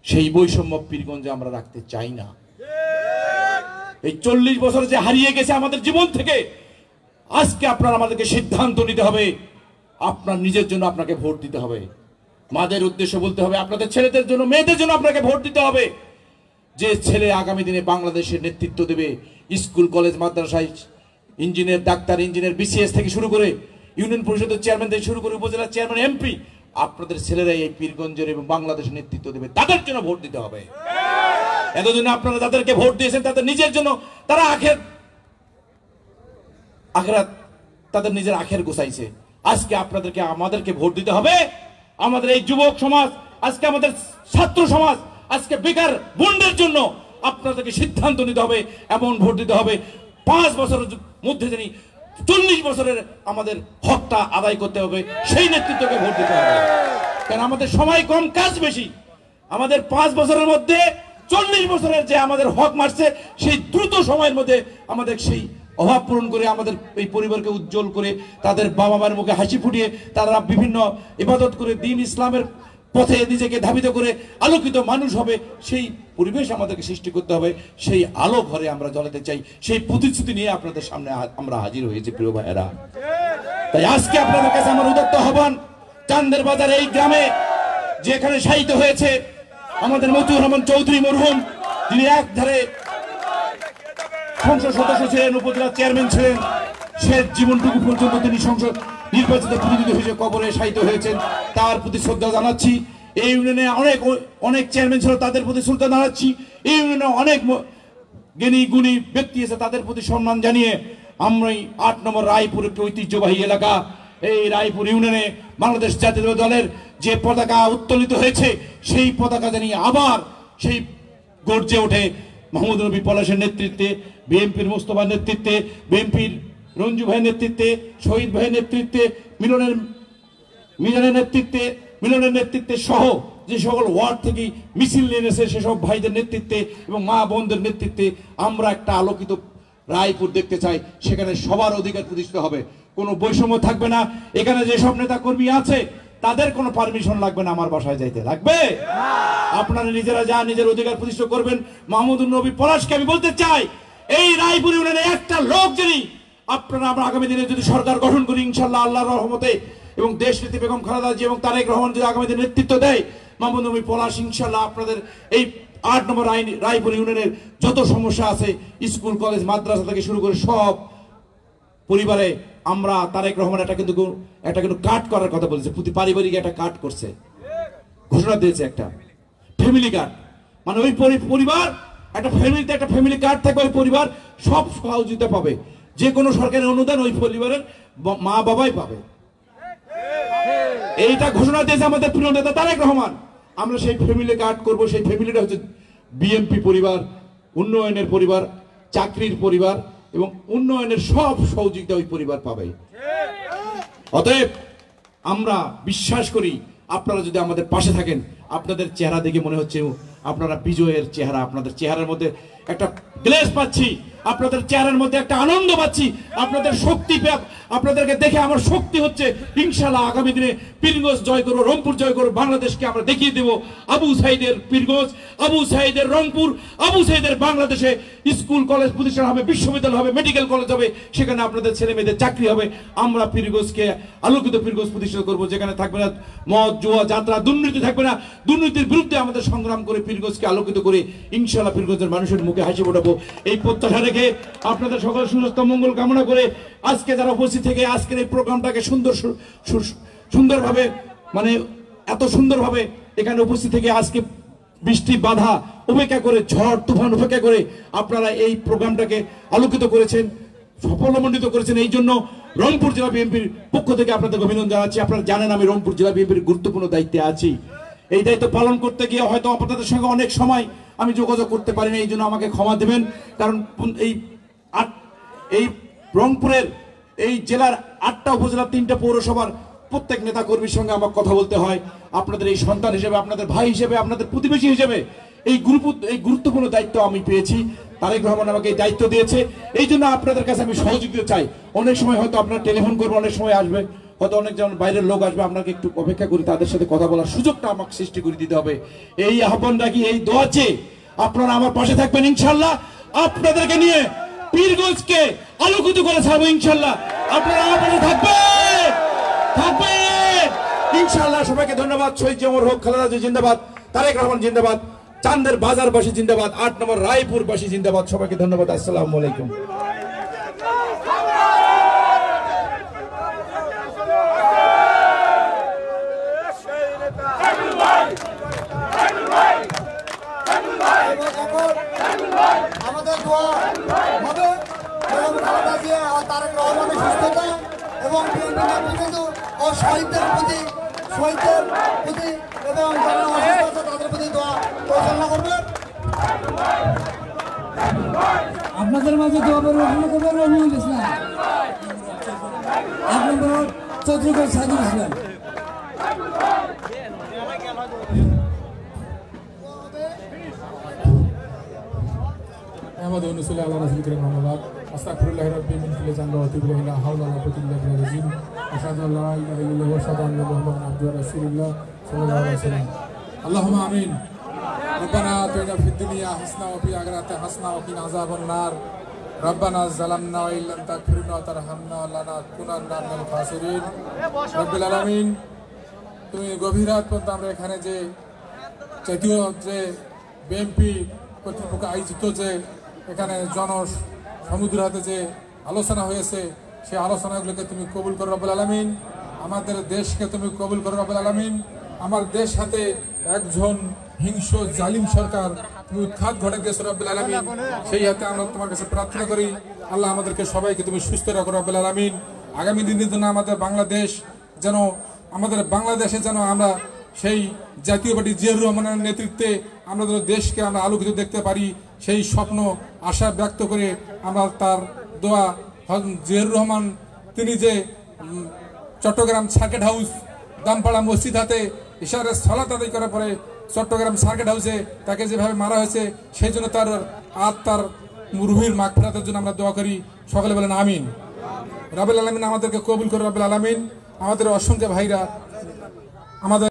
সেই বৈষম্য পীরগঞ্জে আমরা রাখতে চাই না। এই 40 বছর যে হারিয়ে গেছে আমাদের জীবন থেকে, আজকে আপনার আমাদেরকে সিদ্ধান্ত নিতে হবে। আপনার নিজের জন্য আপনাকে ভোট দিতে হবে। মাদের উদ্দেশ্য বলতে হবে, আপনাদের ছেলেদের জন্য, মেয়েদের জন্য আপনাকে ভোট দিতে হবে। যে ছেলে আগামী দিনে বাংলাদেশের নেতৃত্ব দেবে, স্কুল কলেজ মাদ্রাসায় ইঞ্জিনিয়ার, ডাক্তার ইঞ্জিনিয়ার, বিসিএস থেকে শুরু করে ইউনিয়ন পরিষদের চেয়ারম্যান থেকে শুরু করে উপজেলা চেয়ারম্যান, এমপি, আপনাদের ছেলেরাই এই পীরগঞ্জের এবং বাংলাদেশের নেতৃত্ব দেবে। তাদের জন্য ভোট দিতে হবে। এতদিন আপনারা তাদেরকে ভোট দিয়েছেন তাদের নিজের জন্য, তারা আখেরাত তাদের নিজের আখের গোছাইছে। আজকে আপনাদেরকে আমাদেরকে ভোট দিতে হবে। আমাদের এই যুবক সমাজ, আজকে আমাদের ছাত্র সমাজ, আজকে বেকার বোনদের জন্য আপনাদেরকে সিদ্ধান্ত নিতে হবে, এমন ভোট দিতে হবে 5 বছরের মধ্যে যিনি 40 বছরের আমাদের হকটা আদায় করতে হবে, সেই নেতৃত্বকে ভোট দিতে হবে। কারণ আমাদের সময় কম, কাজ বেশি। আমাদের 5 বছরের মধ্যে 40 বছরের যে আমাদের হক মারছে, সেই দ্রুত সময়ের মধ্যে আমাদের সেই অভাব পূরণ করে, আমাদের এই পরিবারকে উজ্জ্বল করে, তাদের বাবা মায়ের মুখে হাসি ফুটিয়ে তারা বিভিন্ন ইবাদত করে দিন ইসলামের পথে নিজেকে ধাবিত করে আলোকিত মানুষ হবে, সেই পরিবেশ আমাদেরকে সৃষ্টি করতে হবে। সেই আলো ঘরে আমরা জ্বালাতে চাই, সেই প্রতিশ্রুতি নিয়ে আপনাদের সামনে আমরা হাজির হয়েছি প্রিয় ভাইয়েরা। তাই আজকে আপনাদের কাছে আমার উদাত্ত আহ্বান, চান্দের বাজার এই গ্রামে যেখানে শায়িত হয়েছে আমাদের মতিউর রহমান চৌধুরী মরহুম, যিনি একধারে সংসদ সদস্য ছিলেন, উপজেলা চেয়ারম্যান ছিলেন, শেষ জীবনটুকু পর্যন্ত তিনি সংসদ নির্বাচিত প্রতিনিধি হিসেবে কবরে শায়িত হয়েছেন, তার প্রতি শ্রদ্ধা জানাচ্ছি। এই ইউনিয়নে অনেক চেয়ারম্যান ছিল, তাদের প্রতি শ্রদ্ধা জানাচ্ছি। এই ইউনিয়নে অনেক জ্ঞানী গুণী ব্যক্তি আছে, তাদের প্রতি সম্মান জানিয়ে আমরা 8 নম্বর রায়পুর একটি ঐতিহ্যবাহী এলাকা, এই রায়পুর ইউনিয়নে বাংলাদেশ জাতীয় দলের যে পতাকা উত্তোলিত হয়েছে, সেই পতাকা জানিয়ে আবার সেই গর্জে ওঠে মাহমুদ নবী পলাশের নেতৃত্বে, বিএনপির মোস্তফার নেতৃত্বে, বিএনপির রঞ্জু ভাইয়ের নেতৃত্বে, শহীদ ভাইয়ের নেতৃত্বে, মিলনের নেতৃত্বে সহ যে সকল ওয়ার্ড থেকে মিছিল এনেছে সেসব ভাইদের নেতৃত্বে এবং মা বোনদের নেতৃত্বে আমরা একটা আলোকিত রায়পুর দেখতে চাই। সেখানে সবার অধিকার প্রতিষ্ঠিত হবে, কোনো বৈষম্য থাকবে না। এখানে যেসব নেতা কর্মী আছে তাদের কোনো পারমিশন লাগবে না আমার বাসায় যাইতে, লাগবে? আপনারা নিজেরা যা নিজের অধিকার প্রতিষ্ঠা করবেন। মাহমুদ নবী পলাশকে আমি বলতে চাই, এই রায়পুর ইউনিয়নে একটা লোক যদি আপনারা আমরা আগামী দিনে যদি সরকার গঠন করি ইনশাআল্লাহ আল্লাহর রহমতে, এবং দেশ নেত্রী বেগম খালেদা জিয়া এবং তারেক রহমান যদি আগামী দিনে নেতৃত্ব দেয়, মাহমুদ নবী পলাশ ইনশাআল্লাহ আপনাদের এই 8 নম্বর রায়পুর ইউনিয়নের যত সমস্যা আছে, স্কুল কলেজ মাদ্রাসা থেকে শুরু করে সব পরিবারে আমরা তারেক রহমান একটা কিন্তু কাট করার কথা বলেছে, প্রতি পারিবারিক একটা কাট করছে, ঘোষণা দিয়েছে একটা ফ্যামিলি কার্ড। মানে ওই পরিবার একটা ফ্যামিলিতে একটা ফ্যামিলি কার্ড থাকবে, ওই পরিবার সব সহযোগিতা পাবে, যে কোনো সরকারি অনুদান ওই পরিবারের মা বাবাই পাবে। এইটা ঘোষণা দিয়েছে আমাদের প্রিয় নেতা তারেক রহমান। আমরা সেই ফ্যামিলি কার্ড করব, সেই ফ্যামিলিটা হচ্ছে বিএনপি পরিবার, উন্নয়নের পরিবার, চাকরির পরিবার এবং উন্নয়নের সব সহযোগিতা ওই পরিবার পাবে। অতএব আমরা বিশ্বাস করি আপনারা যদি আমাদের পাশে থাকেন, আপনাদের চেহারা দেখে মনে হচ্ছে আপনারা বিজয়ের চেহারা, আপনাদের চেহারার মধ্যে একটা গ্লেজ পাচ্ছি, আপনাদের চেহারার মধ্যে একটা আনন্দ পাচ্ছি, আপনাদের শক্তি, আপনাদেরকে দেখে আমার শক্তি হচ্ছে। ইনশাআল্লাহ আগামী দিনে পীরগঞ্জ জয় করবো, রংপুর জয় করবো, বাংলাদেশকে আমরা দেখিয়ে দেবো আবু সাইদের পীরগঞ্জ, আবু সাইদের রংপুর, আবু সাইদের বাংলাদেশে স্কুল কলেজ প্রতিষ্ঠান হবে, বিশ্ববিদ্যালয় হবে, মেডিকেল কলেজ হবে, সেখানে আপনাদের ছেলে মেয়েদের চাকরি হবে। আমরা পীরগঞ্জকে আলোকিত পীরগঞ্জ প্রতিষ্ঠা করবো, যেখানে থাকবে না মদ জুয়া যাত্রা, দুর্নীতি থাকবে না। দুর্নীতির বিরুদ্ধে আমাদের সংগ্রাম করে পীরগঞ্জকে আলোকিত করে ইনশাআল্লাহ পীরগঞ্জের মানুষের মুখে হাসি ফোটাবো। এই প্রত্যাশা রেখে আপনাদের সকল সুস্বাস্থ্য মঙ্গল কামনা করে আজকে যারা উপস্থিত থেকে আজকের এই প্রোগ্রামটাকে সুন্দরভাবে মানে এত সুন্দরভাবে এখানে উপস্থিত থেকে আজকে বৃষ্টি বাধা উপেক্ষা করে, ঝড় তুফান উপেক্ষা করে আপনারা এই প্রোগ্রামটাকে আলোকিত করেছেন, সফলমণ্ডিত করেছেন। এই জন্য রংপুর জেলা বিএনপির পক্ষ থেকে আপনাদের অভিনন্দন জানাচ্ছি। আপনারা জানেন আমি রংপুর জেলা বিএনপির গুরুত্বপূর্ণ দায়িত্বে আছি। এই দায়িত্ব পালন করতে গিয়ে হয়তো আপনাদের সঙ্গে অনেক সময় আমি যোগাযোগ করতে পারিনি, এই জন্য আমাকে ক্ষমা দেবেন। কারণ এই রংপুরের এই জেলার 8টা উপজেলা, 3টা পৌরসভার প্রত্যেক নেতা কর্মীর সঙ্গে আমার কথা বলতে হয়। আপনাদের এই সন্তান হিসেবে, আপনাদের ভাই হিসেবে, আপনাদের প্রতিবেশী হিসেবে এই গুরুত্বপূর্ণ দায়িত্ব আমি পেয়েছি। তারেক রহমান আমাকে এই দায়িত্ব দিয়েছে, এই জন্য আপনাদের কাছে আমি সহযোগিতা চাই। অনেক সময় হয়তো আপনারা টেলিফোন করবেন, অনেক সময় আসবে, হয়তো অনেকজন বাইরের লোক আসবে, আপনাকে একটু অপেক্ষা করি, তাদের সাথে কথা বলার সুযোগটা আমাকে সৃষ্টি করে দিতে হবে। এই আহ্বান রাখি, এই দোয়া চেয়ে আপনারা আমার পাশে থাকবেন ইনশাআল্লাহ। আপনাদেরকে নিয়ে পীরগঞ্জকে আলোকিত করে ছাড়বো ইনশাআল্লাহ। আপনারা আমার পাশে থাকবেন ইনশাআল্লাহ। সবাইকে ধন্যবাদ। শহীদ জিয়াউর হক, খালেদা জিয়া জিন্দাবাদ, তারেক রহমান জিন্দাবাদ, চান্দের বাজারবাসী জিন্দাবাদ, 8 নম্বর রায়পুরবাসী জিন্দাবাদ। সবাইকে ধন্যবাদ। আসসালামু আলাইকুম। আমাদের দোয়া হবে তারেক রহমানের সুস্থতা এবং বিএনপি নেতৃবৃন্দ ও শহীদদের প্রতি এবং যারা অসুস্থ আছে তাদের প্রতি দোয়া পরিচালনা করবেন। আপনাদের মাঝে দোয়া পরিবেশন করবেন রবিউল ইসলাম, 1 নম্বর চৌধুরী সাজিদ ইসলাম। أحمد ونصلي على رسول الكريم محمد أستغفر الله ربي من كل ذنب وأتوب إليه لا حول ولا قوة إلا بالله العظيم أشهد أن لا إله إلا الله وأشهد أن محمدا عبده ورسول الله صلى الله عليه وسلم اللهم آمين ربنا آتنا في الدنيا حسنة وفي الآخرة حسنة وقنا عذاب النار ربنا ظلمنا وإن لم تغفر لنا وترحمنا لنكونن من الخاسرين رب العالمين তুমি গভীর রাত পর্যন্ত আমরা এখানে যে জাতীয় যে বিএনপি কর্তৃপক্ষ আয়োজিত যে এখানে সমুদ্র হাতে যে আলোচনা হয়েছে সেই আলোচনাগুলোকে তুমি কবুল করো রব্বুল আলামিন। আমাদের দেশকে তুমি কবুল করো রব্বুল আলামিন। আমার দেশ হাতে একজন হিংস্র জালিম সরকার তুমি উৎখাত ঘটে দিয়েছো রব্বুল আলামিন। সেই হাতে আমরা তোমার কাছে প্রার্থনা করি আল্লাহ আমাদেরকে সবাইকে তুমি সুস্থ রাখো রব্বুল আলামিন। আগামী দিনের জন্য আমাদের বাংলাদেশে যেন আমরা সেই জাতীয় পার্টি জিয়াউর রহমানের নেতৃত্বে আমরা যেন দেশকে আমরা আলোকিত দেখতে পারি সেই স্বপ্ন আশা ব্যক্ত করে আমরা তার দোয়া জিয়াউর রহমান তিনি যে চট্টগ্রাম সার্কিট হাউস দামপাড়া মসজিদ হাতে ইশারের সালাত আদায় করার পরে চট্টগ্রাম সার্কিট হাউসে তাকে যেভাবে মারা হয়েছে সেই জন্য তার আত্মার রুহির মাগফিরাতের জন্য আমরা দোয়া করি। সকলে বলেন আমিন। রাব্বুল আলামিন আমাদেরকে কবুল করে রব্বুল আলামিন। আমাদের অসংখ্য ভাইরা আমাদের